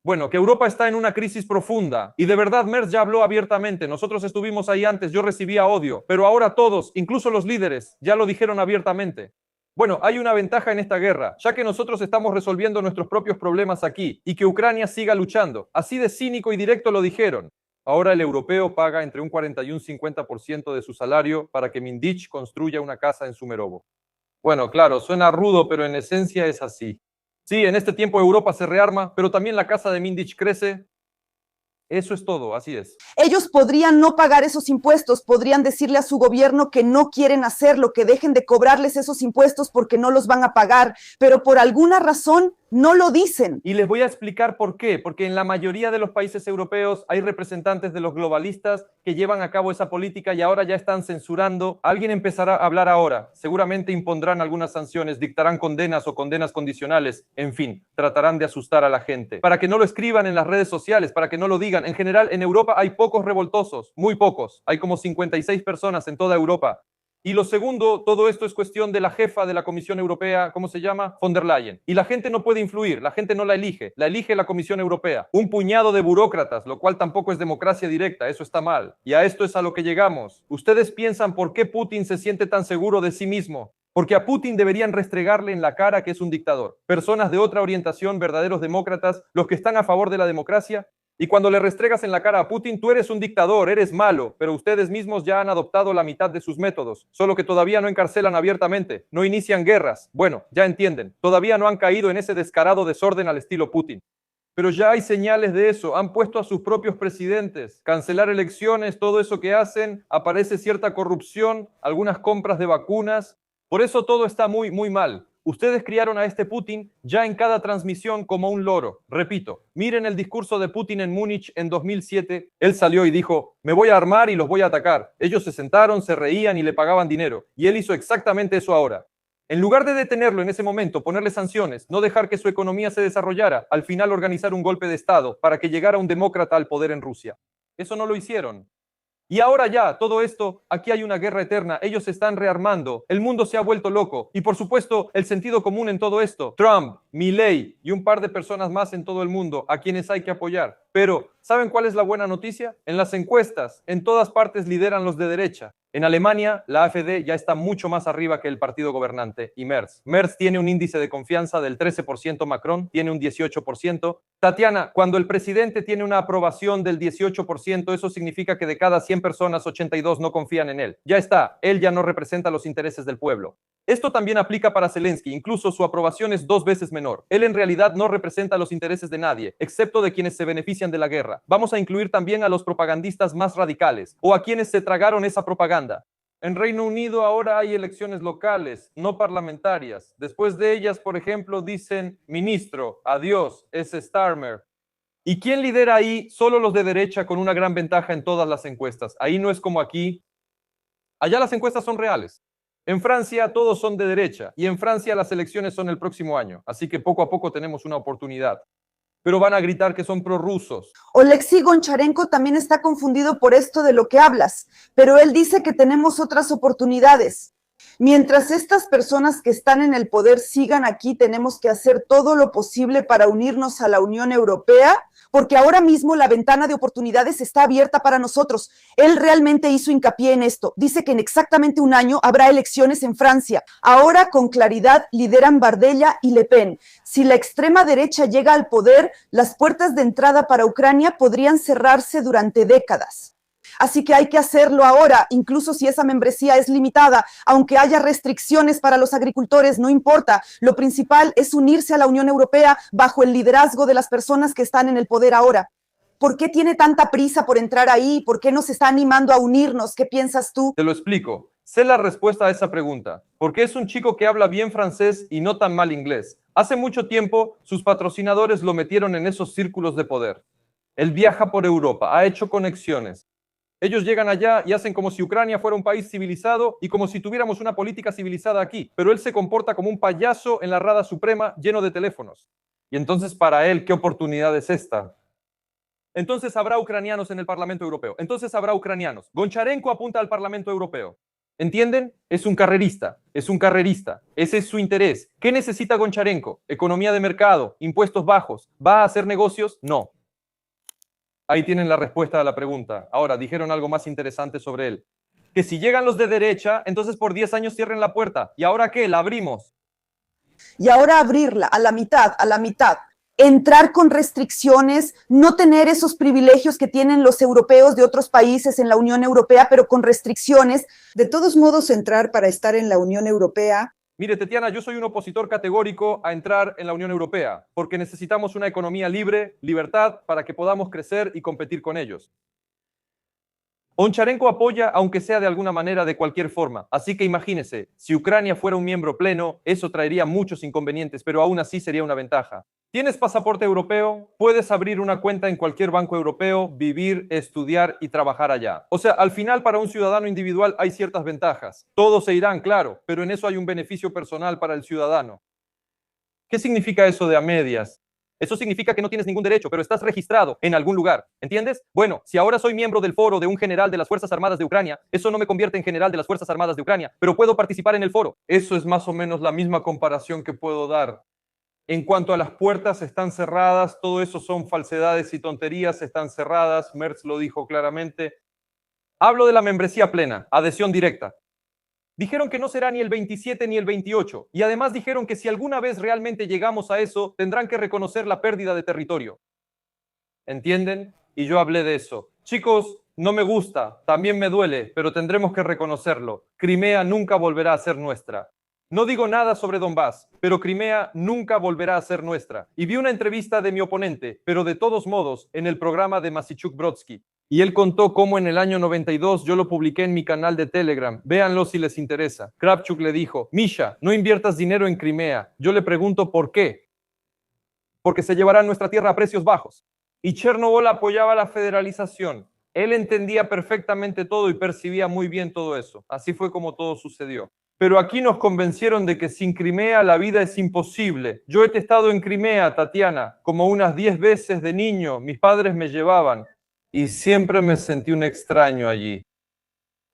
Bueno, que Europa está en una crisis profunda y de verdad Merz ya habló abiertamente. Nosotros estuvimos ahí antes, yo recibía odio, pero ahora todos, incluso los líderes, ya lo dijeron abiertamente. Bueno, hay una ventaja en esta guerra, ya que nosotros estamos resolviendo nuestros propios problemas aquí y que Ucrania siga luchando. Así de cínico y directo lo dijeron. Ahora el europeo paga entre un 40 y un 50% de su salario para que Mindich construya una casa en Sumerovo. Bueno, claro, suena rudo, pero en esencia es así. Sí, en este tiempo Europa se rearma, pero también la casa de Mindich crece. Eso es todo, así es. Ellos podrían no pagar esos impuestos, podrían decirle a su gobierno que no quieren hacerlo, que dejen de cobrarles esos impuestos porque no los van a pagar, pero por alguna razón no lo dicen. Y les voy a explicar por qué. Porque en la mayoría de los países europeos hay representantes de los globalistas que llevan a cabo esa política y ahora ya están censurando. Alguien empezará a hablar ahora. Seguramente impondrán algunas sanciones, dictarán condenas o condenas condicionales. En fin, tratarán de asustar a la gente. Para que no lo escriban en las redes sociales, para que no lo digan. En general, en Europa hay pocos revoltosos, muy pocos. Hay como 56 personas en toda Europa. Y lo segundo, todo esto es cuestión de la jefa de la Comisión Europea, ¿cómo se llama? Von der Leyen. Y la gente no puede influir, la gente no la elige la Comisión Europea. Un puñado de burócratas, lo cual tampoco es democracia directa, eso está mal. Y a esto es a lo que llegamos. ¿Ustedes piensan por qué Putin se siente tan seguro de sí mismo? Porque a Putin deberían restregarle en la cara que es un dictador. Personas de otra orientación, verdaderos demócratas, los que están a favor de la democracia, y cuando le restregas en la cara a Putin, tú eres un dictador, eres malo, pero ustedes mismos ya han adoptado la mitad de sus métodos, solo que todavía no encarcelan abiertamente, no inician guerras. Bueno, ya entienden, todavía no han caído en ese descarado desorden al estilo Putin. Pero ya hay señales de eso, han puesto a sus propios presidentes, cancelar elecciones, todo eso que hacen, aparece cierta corrupción, algunas compras de vacunas, por eso todo está muy, muy mal. Ustedes criaron a este Putin ya en cada transmisión como un loro. Repito, miren el discurso de Putin en Múnich en 2007. Él salió y dijo, me voy a armar y los voy a atacar. Ellos se sentaron, se reían y le pagaban dinero. Y él hizo exactamente eso ahora. En lugar de detenerlo en ese momento, ponerle sanciones, no dejar que su economía se desarrollara, al final organizar un golpe de Estado para que llegara un demócrata al poder en Rusia. Eso no lo hicieron. Y ahora ya, todo esto, aquí hay una guerra eterna, ellos se están rearmando, el mundo se ha vuelto loco. Y por supuesto, el sentido común en todo esto, Trump, Milley y un par de personas más en todo el mundo, a quienes hay que apoyar. Pero, ¿saben cuál es la buena noticia? En las encuestas, en todas partes lideran los de derecha. En Alemania, la AfD ya está mucho más arriba que el partido gobernante y Merz. Merz tiene un índice de confianza del 13%, Macron tiene un 18%. Tatiana, cuando el presidente tiene una aprobación del 18%, eso significa que de cada 100 personas, 82 no confían en él. Ya está, él ya no representa los intereses del pueblo. Esto también aplica para Zelensky, incluso su aprobación es 2 veces menor. Él en realidad no representa los intereses de nadie, excepto de quienes se benefician de la guerra. Vamos a incluir también a los propagandistas más radicales, o a quienes se tragaron esa propaganda. En Reino Unido ahora hay elecciones locales, no parlamentarias. Después de ellas, por ejemplo, dicen ministro, adiós, es Starmer. ¿Y quién lidera ahí? Solo los de derecha con una gran ventaja en todas las encuestas. Ahí no es como aquí. Allá las encuestas son reales. En Francia todos son de derecha y en Francia las elecciones son el próximo año. Así que poco a poco tenemos una oportunidad. Pero van a gritar que son prorrusos. Oleksiy Goncharenko también está confundido por esto de lo que hablas, pero él dice que tenemos otras oportunidades. Mientras estas personas que están en el poder sigan aquí, tenemos que hacer todo lo posible para unirnos a la Unión Europea, porque ahora mismo la ventana de oportunidades está abierta para nosotros. Él realmente hizo hincapié en esto. Dice que en exactamente un año habrá elecciones en Francia. Ahora, con claridad, lideran Bardella y Le Pen. Si la extrema derecha llega al poder, las puertas de entrada para Ucrania podrían cerrarse durante décadas. Así que hay que hacerlo ahora, incluso si esa membresía es limitada, aunque haya restricciones para los agricultores, no importa. Lo principal es unirse a la Unión Europea bajo el liderazgo de las personas que están en el poder ahora. ¿Por qué tiene tanta prisa por entrar ahí? ¿Por qué nos está animando a unirnos? ¿Qué piensas tú? Te lo explico. Sé la respuesta a esa pregunta, porque es un chico que habla bien francés y no tan mal inglés. Hace mucho tiempo, sus patrocinadores lo metieron en esos círculos de poder. Él viaja por Europa, ha hecho conexiones. Ellos llegan allá y hacen como si Ucrania fuera un país civilizado y como si tuviéramos una política civilizada aquí, pero él se comporta como un payaso en la Rada Suprema lleno de teléfonos. Y entonces para él, ¿qué oportunidad es esta? Entonces habrá ucranianos en el Parlamento Europeo. Entonces habrá ucranianos. Goncharenko apunta al Parlamento Europeo. ¿Entienden? Es un carrerista, es un carrerista. Ese es su interés. ¿Qué necesita Goncharenko? Economía de mercado, impuestos bajos. ¿Va a hacer negocios? No. Ahí tienen la respuesta a la pregunta. Ahora, dijeron algo más interesante sobre él. Que si llegan los de derecha, entonces por 10 años cierren la puerta. ¿Y ahora qué? La abrimos. Y ahora abrirla a la mitad, a la mitad. Entrar con restricciones, no tener esos privilegios que tienen los europeos de otros países en la Unión Europea, pero con restricciones. De todos modos, entrar para estar en la Unión Europea. Mire, Tetiana, yo soy un opositor categórico a entrar en la Unión Europea, porque necesitamos una economía libre, libertad, para que podamos crecer y competir con ellos. Goncharenko apoya, aunque sea de alguna manera, de cualquier forma. Así que imagínese, si Ucrania fuera un miembro pleno, eso traería muchos inconvenientes, pero aún así sería una ventaja. ¿Tienes pasaporte europeo? Puedes abrir una cuenta en cualquier banco europeo, vivir, estudiar y trabajar allá. O sea, al final para un ciudadano individual hay ciertas ventajas. Todos se irán, claro, pero en eso hay un beneficio personal para el ciudadano. ¿Qué significa eso de a medias? Eso significa que no tienes ningún derecho, pero estás registrado en algún lugar. ¿Entiendes? Bueno, si ahora soy miembro del foro de un general de las Fuerzas Armadas de Ucrania, eso no me convierte en general de las Fuerzas Armadas de Ucrania, pero puedo participar en el foro. Eso es más o menos la misma comparación que puedo dar. En cuanto a las puertas, están cerradas, todo eso son falsedades y tonterías, están cerradas, Merz lo dijo claramente. Hablo de la membresía plena, adhesión directa. Dijeron que no será ni el 27 ni el 28, y además dijeron que si alguna vez realmente llegamos a eso, tendrán que reconocer la pérdida de territorio. ¿Entienden? Y yo hablé de eso. Chicos, no me gusta, también me duele, pero tendremos que reconocerlo. Crimea nunca volverá a ser nuestra. No digo nada sobre Donbass, pero Crimea nunca volverá a ser nuestra. Y vi una entrevista de mi oponente, pero de todos modos, en el programa de Massychuk Brodsky. Y él contó cómo en el año 92 yo lo publiqué en mi canal de Telegram. Véanlo si les interesa. Kravchuk le dijo, Misha, no inviertas dinero en Crimea. Yo le pregunto por qué. Porque se llevarán nuestra tierra a precios bajos. Y Chernobyl apoyaba la federalización. Él entendía perfectamente todo y percibía muy bien todo eso. Así fue como todo sucedió. Pero aquí nos convencieron de que sin Crimea la vida es imposible. Yo he estado en Crimea, Tatiana, como unas 10 veces de niño. Mis padres me llevaban y siempre me sentí un extraño allí.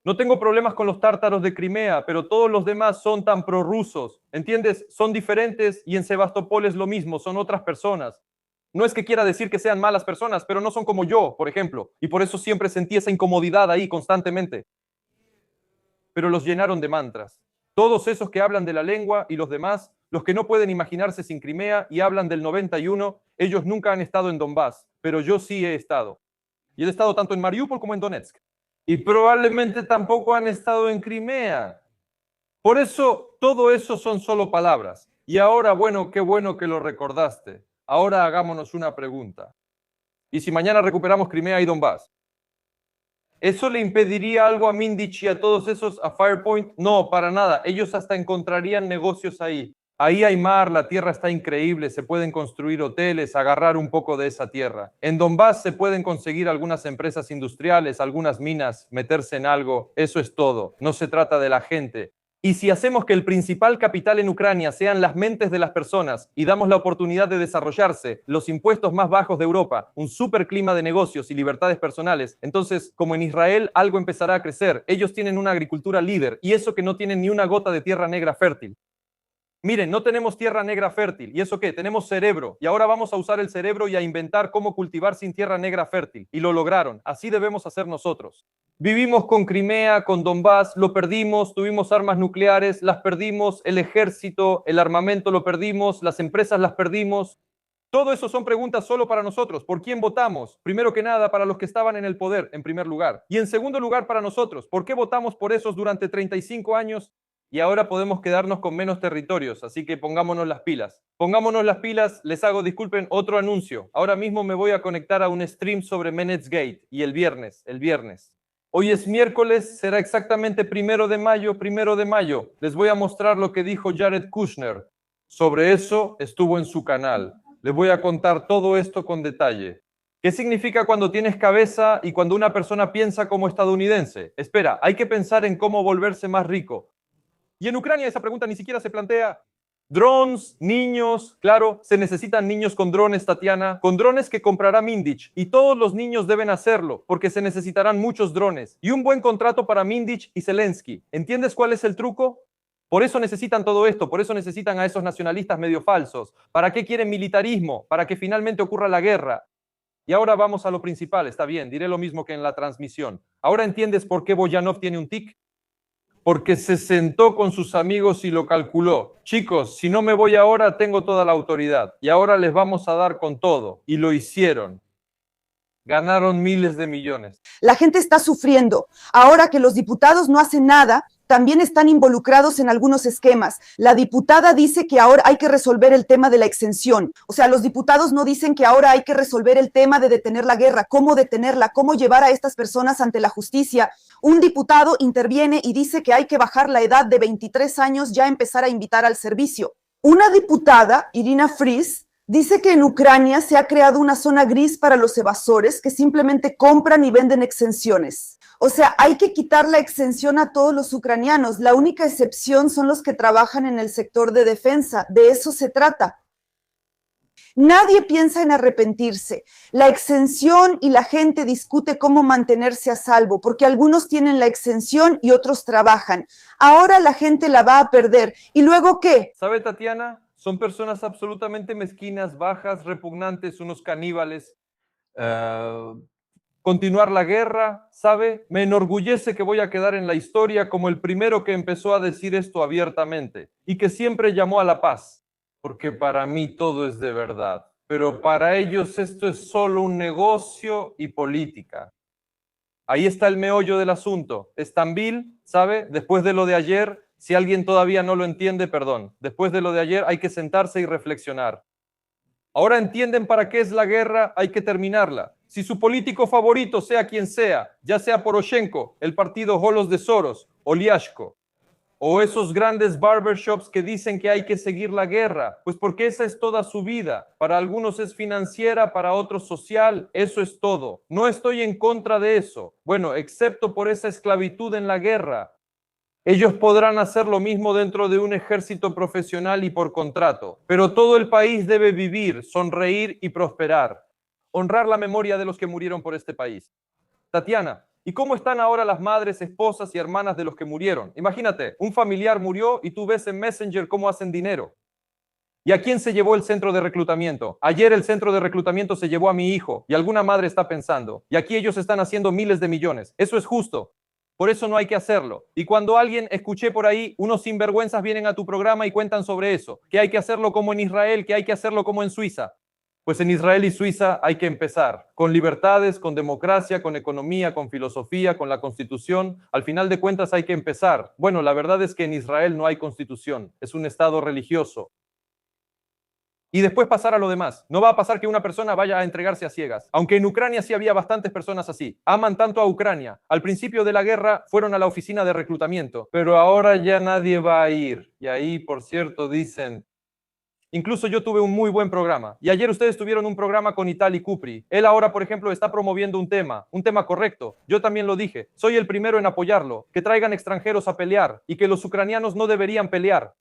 No tengo problemas con los tártaros de Crimea, pero todos los demás son tan prorrusos. ¿Entiendes? Son diferentes y en Sebastopol es lo mismo, son otras personas. No es que quiera decir que sean malas personas, pero no son como yo, por ejemplo. Y por eso siempre sentí esa incomodidad ahí constantemente. Pero los llenaron de mantras. Todos esos que hablan de la lengua y los demás, los que no pueden imaginarse sin Crimea y hablan del 91, ellos nunca han estado en Donbass, pero yo sí he estado. Y he estado tanto en Mariupol como en Donetsk. Y probablemente tampoco han estado en Crimea. Por eso, todo eso son solo palabras. Y ahora, bueno, qué bueno que lo recordaste. Ahora hagámonos una pregunta. ¿Y si mañana recuperamos Crimea y Donbass? ¿Eso le impediría algo a Mindich y a todos esos, a Firepoint? No, para nada. Ellos hasta encontrarían negocios ahí. Ahí hay mar, la tierra está increíble, se pueden construir hoteles, agarrar un poco de esa tierra. En Donbass se pueden conseguir algunas empresas industriales, algunas minas, meterse en algo, eso es todo. No se trata de la gente. Y si hacemos que el principal capital en Ucrania sean las mentes de las personas y damos la oportunidad de desarrollarse, los impuestos más bajos de Europa, un super clima de negocios y libertades personales, entonces, como en Israel, algo empezará a crecer. Ellos tienen una agricultura líder y eso que no tienen ni una gota de tierra negra fértil. Miren, no tenemos tierra negra fértil. ¿Y eso qué? Tenemos cerebro. Y ahora vamos a usar el cerebro y a inventar cómo cultivar sin tierra negra fértil. Y lo lograron. Así debemos hacer nosotros. Vivimos con Crimea, con Donbass, lo perdimos, tuvimos armas nucleares, las perdimos, el ejército, el armamento lo perdimos, las empresas las perdimos. Todo eso son preguntas solo para nosotros. ¿Por quién votamos? Primero que nada, para los que estaban en el poder, en primer lugar. Y en segundo lugar, para nosotros. ¿Por qué votamos por esos durante 35 años? Y ahora podemos quedarnos con menos territorios, así que pongámonos las pilas. Pongámonos las pilas, les hago, disculpen, otro anuncio. Ahora mismo me voy a conectar a un stream sobre Menetsgate y el viernes. Hoy es miércoles, será exactamente 1 de mayo. Les voy a mostrar lo que dijo Jared Kushner. Sobre eso estuvo en su canal. Les voy a contar todo esto con detalle. ¿Qué significa cuando tienes cabeza y cuando una persona piensa como estadounidense? Espera, hay que pensar en cómo volverse más rico. Y en Ucrania esa pregunta ni siquiera se plantea. Drones, niños, claro, se necesitan niños con drones, Tatiana, con drones que comprará Mindich. Y todos los niños deben hacerlo, porque se necesitarán muchos drones. Y un buen contrato para Mindich y Zelensky. ¿Entiendes cuál es el truco? Por eso necesitan todo esto, por eso necesitan a esos nacionalistas medio falsos. ¿Para qué quieren militarismo? Para que finalmente ocurra la guerra. Y ahora vamos a lo principal, está bien, diré lo mismo que en la transmisión. ¿Ahora entiendes por qué Boyanov tiene un tic? Porque se sentó con sus amigos y lo calculó. Chicos, si no me voy ahora, tengo toda la autoridad. Y ahora les vamos a dar con todo. Y lo hicieron. Ganaron miles de millones. La gente está sufriendo. Ahora que los diputados no hacen nada, también están involucrados en algunos esquemas. La diputada dice que ahora hay que resolver el tema de la exención. O sea, los diputados no dicen que ahora hay que resolver el tema de detener la guerra, cómo detenerla, cómo llevar a estas personas ante la justicia. Un diputado interviene y dice que hay que bajar la edad de 23 años, ya empezar a invitar al servicio. Una diputada, Irina Fris, dice que en Ucrania se ha creado una zona gris para los evasores que simplemente compran y venden exenciones. O sea, hay que quitar la exención a todos los ucranianos. La única excepción son los que trabajan en el sector de defensa. De eso se trata. Nadie piensa en arrepentirse. La exención y la gente discute cómo mantenerse a salvo, porque algunos tienen la exención y otros trabajan. Ahora la gente la va a perder. ¿Y luego qué? ¿Sabe, Tatiana? Son personas absolutamente mezquinas, bajas, repugnantes, unos caníbales. Continuar la guerra, ¿sabe? Me enorgullece que voy a quedar en la historia como el primero que empezó a decir esto abiertamente y que siempre llamó a la paz, porque para mí todo es de verdad, pero para ellos esto es solo un negocio y política. Ahí está el meollo del asunto. Estambul, ¿sabe? Después de lo de ayer, si alguien todavía no lo entiende, perdón. Después de lo de ayer hay que sentarse y reflexionar. Ahora entienden para qué es la guerra, hay que terminarla. Si su político favorito, sea quien sea, ya sea Poroshenko, el partido Holos de Soros, o Liashko, o esos grandes barbershops que dicen que hay que seguir la guerra, pues porque esa es toda su vida. Para algunos es financiera, para otros social, eso es todo. No estoy en contra de eso. Bueno, excepto por esa esclavitud en la guerra. Ellos podrán hacer lo mismo dentro de un ejército profesional y por contrato, pero todo el país debe vivir, sonreír y prosperar. Honrar la memoria de los que murieron por este país. Tatiana, ¿y cómo están ahora las madres, esposas y hermanas de los que murieron? Imagínate, un familiar murió y tú ves en Messenger cómo hacen dinero. ¿Y a quién se llevó el centro de reclutamiento? Ayer el centro de reclutamiento se llevó a mi hijo y alguna madre está pensando, y aquí ellos están haciendo miles de millones. ¿Eso es justo? Por eso no hay que hacerlo. Y cuando alguien, escuché por ahí, unos sinvergüenzas vienen a tu programa y cuentan sobre eso, que hay que hacerlo como en Israel, que hay que hacerlo como en Suiza. Pues en Israel y Suiza hay que empezar, con libertades, con democracia, con economía, con filosofía, con la constitución. Al final de cuentas hay que empezar. Bueno, la verdad es que en Israel no hay constitución, es un estado religioso. y después pasar a lo demás. No va a pasar que una persona vaya a entregarse a ciegas. Aunque en Ucrania sí había bastantes personas así. Aman tanto a Ucrania. Al principio de la guerra fueron a la oficina de reclutamiento, pero ahora ya nadie va a ir. Y ahí, por cierto, dicen... Incluso yo tuve un muy buen programa. Y ayer ustedes tuvieron un programa con Itali Cupri. Él ahora, por ejemplo, está promoviendo un tema correcto. Yo también lo dije. Soy el primero en apoyarlo. Que traigan extranjeros a pelear y que los ucranianos no deberían pelear.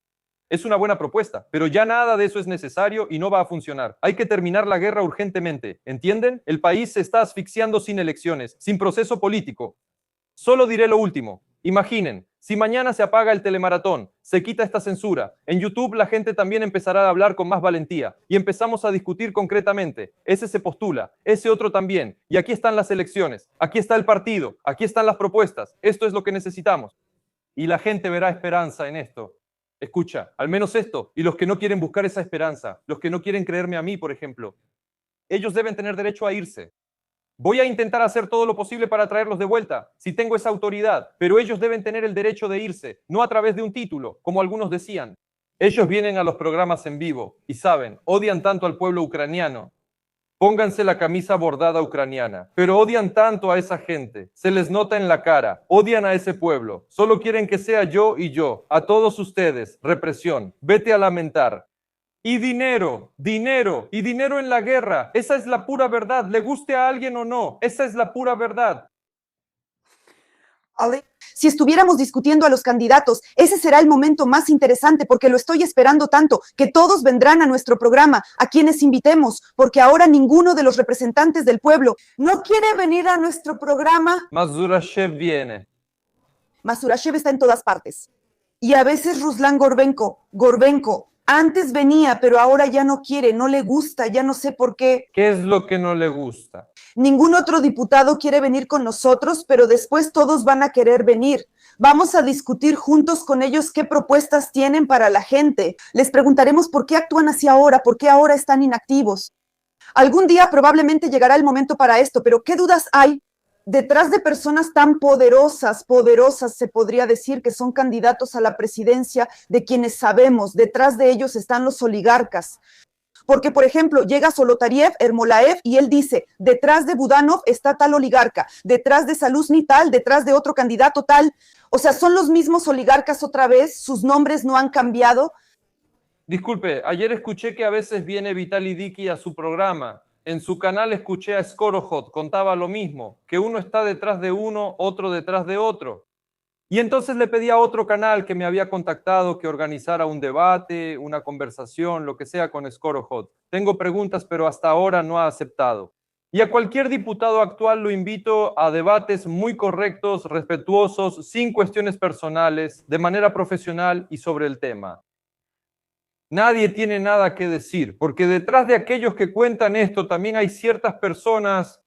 Es una buena propuesta, pero ya nada de eso es necesario y no va a funcionar. Hay que terminar la guerra urgentemente. ¿Entienden? El país se está asfixiando sin elecciones, sin proceso político. Solo diré lo último. Imaginen, si mañana se apaga el telemaratón, se quita esta censura, en YouTube la gente también empezará a hablar con más valentía y empezamos a discutir concretamente. Ese se postula, ese otro también. Y aquí están las elecciones, aquí está el partido, aquí están las propuestas. Esto es lo que necesitamos. Y la gente verá esperanza en esto. Escucha, al menos esto, y los que no quieren buscar esa esperanza, los que no quieren creerme a mí, por ejemplo, ellos deben tener derecho a irse. Voy a intentar hacer todo lo posible para traerlos de vuelta, si tengo esa autoridad, pero ellos deben tener el derecho de irse, no a través de un título, como algunos decían. Ellos vienen a los programas en vivo y saben, odian tanto al pueblo ucraniano. Pónganse la camisa bordada ucraniana, pero odian tanto a esa gente, se les nota en la cara, odian a ese pueblo, solo quieren que sea yo y yo, a todos ustedes, represión, vete a lamentar. Y dinero, dinero, y dinero en la guerra, esa es la pura verdad, le guste a alguien o no, esa es la pura verdad. Si estuviéramos discutiendo a los candidatos, ese será el momento más interesante porque lo estoy esperando tanto, que todos vendrán a nuestro programa, a quienes invitemos, porque ahora ninguno de los representantes del pueblo no quiere venir a nuestro programa. Mazurashev viene. Mazurashev está en todas partes. Y a veces Ruslan Gorbenko, antes venía, pero ahora ya no quiere, no le gusta, ya no sé por qué. ¿Qué es lo que no le gusta? Ningún otro diputado quiere venir con nosotros, pero después todos van a querer venir. Vamos a discutir juntos con ellos qué propuestas tienen para la gente. Les preguntaremos por qué actúan así ahora, por qué ahora están inactivos. Algún día probablemente llegará el momento para esto, pero ¿qué dudas hay? Detrás de personas tan poderosas se podría decir que son candidatos a la presidencia, de quienes sabemos, detrás de ellos están los oligarcas. Porque, por ejemplo, llega Solotaryov, Ermolaev, y él dice, detrás de Budanov está tal oligarca, detrás de Zaluzny tal, detrás de otro candidato tal. O sea, son los mismos oligarcas otra vez, sus nombres no han cambiado. Disculpe, ayer escuché que a veces viene Vitaly Diki a su programa. En su canal escuché a Skorohod, contaba lo mismo, que uno está detrás de uno, otro detrás de otro. Y entonces le pedí a otro canal que me había contactado que organizara un debate, una conversación, lo que sea con Skorohod. Tengo preguntas, pero hasta ahora no ha aceptado. Y a cualquier diputado actual lo invito a debates muy correctos, respetuosos, sin cuestiones personales, de manera profesional y sobre el tema. Nadie tiene nada que decir, porque detrás de aquellos que cuentan esto también hay ciertas personas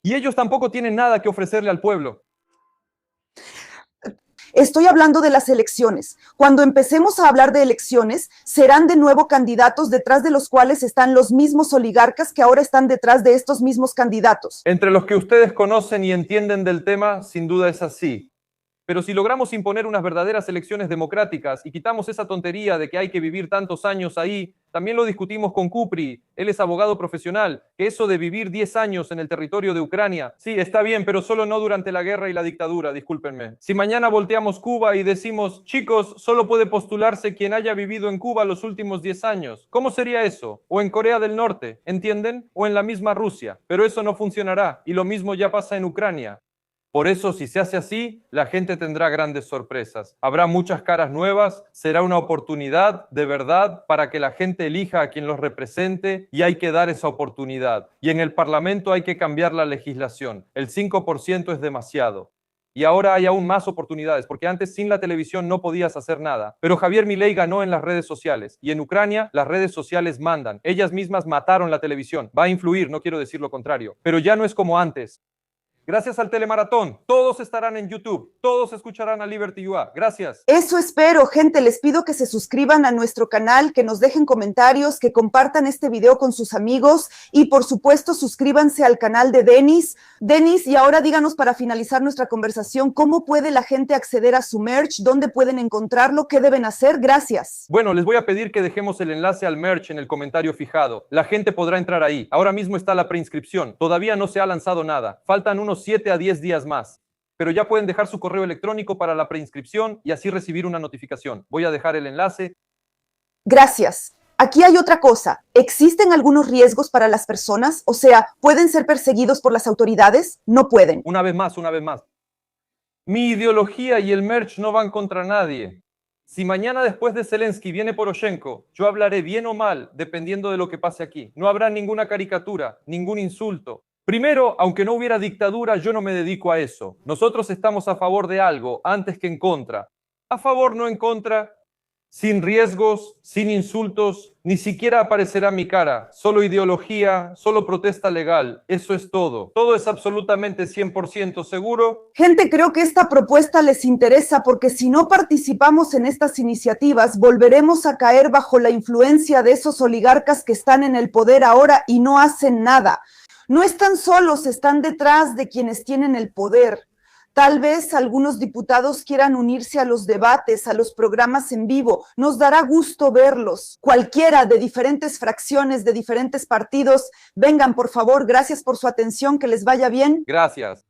y ellos tampoco tienen nada que ofrecerle al pueblo. Estoy hablando de las elecciones. Cuando empecemos a hablar de elecciones, serán de nuevo candidatos detrás de los cuales están los mismos oligarcas que ahora están detrás de estos mismos candidatos. Entre los que ustedes conocen y entienden del tema, sin duda es así. Pero si logramos imponer unas verdaderas elecciones democráticas y quitamos esa tontería de que hay que vivir tantos años ahí, también lo discutimos con Cupri, él es abogado profesional, que eso de vivir 10 años en el territorio de Ucrania, sí, está bien, pero solo no durante la guerra y la dictadura, discúlpenme. Si mañana volteamos Cuba y decimos, chicos, solo puede postularse quien haya vivido en Cuba los últimos 10 años, ¿cómo sería eso? O en Corea del Norte, ¿entienden? O en la misma Rusia, pero eso no funcionará, y lo mismo ya pasa en Ucrania. Por eso, si se hace así, la gente tendrá grandes sorpresas. Habrá muchas caras nuevas, será una oportunidad de verdad para que la gente elija a quien los represente y hay que dar esa oportunidad. Y en el Parlamento hay que cambiar la legislación. El 5% es demasiado. Y ahora hay aún más oportunidades, porque antes sin la televisión no podías hacer nada. Pero Javier Milei ganó en las redes sociales. Y en Ucrania las redes sociales mandan. Ellas mismas mataron la televisión. Va a influir, no quiero decir lo contrario. Pero ya no es como antes. Gracias al telemaratón, todos estarán en YouTube, todos escucharán a Liberty UA. Gracias. Eso espero, gente. Les pido que se suscriban a nuestro canal, que nos dejen comentarios, que compartan este video con sus amigos y, por supuesto, suscríbanse al canal de Denis. Denis, y ahora díganos para finalizar nuestra conversación, ¿cómo puede la gente acceder a su merch? ¿Dónde pueden encontrarlo? ¿Qué deben hacer? Gracias. Bueno, les voy a pedir que dejemos el enlace al merch en el comentario fijado. La gente podrá entrar ahí. Ahora mismo está la preinscripción. Todavía no se ha lanzado nada. Faltan unos 7 a 10 días más. Pero ya pueden dejar su correo electrónico para la preinscripción y así recibir una notificación. Voy a dejar el enlace. Gracias. Aquí hay otra cosa. ¿Existen algunos riesgos para las personas? O sea, ¿pueden ser perseguidos por las autoridades? No pueden. Una vez más. Mi ideología y el merch no van contra nadie. Si mañana después de Zelensky viene Poroshenko, yo hablaré bien o mal, dependiendo de lo que pase aquí. No habrá ninguna caricatura, ningún insulto. Primero, aunque no hubiera dictadura, yo no me dedico a eso. Nosotros estamos a favor de algo antes que en contra. A favor, no en contra. Sin riesgos, sin insultos, ni siquiera aparecerá mi cara. Solo ideología, solo protesta legal. Eso es todo. Todo es absolutamente 100% seguro. Gente, creo que esta propuesta les interesa porque si no participamos en estas iniciativas, volveremos a caer bajo la influencia de esos oligarcas que están en el poder ahora y no hacen nada. No están solos, están detrás de quienes tienen el poder. Tal vez algunos diputados quieran unirse a los debates, a los programas en vivo. Nos dará gusto verlos. Cualquiera de diferentes fracciones, de diferentes partidos, vengan por favor. Gracias por su atención, que les vaya bien. Gracias.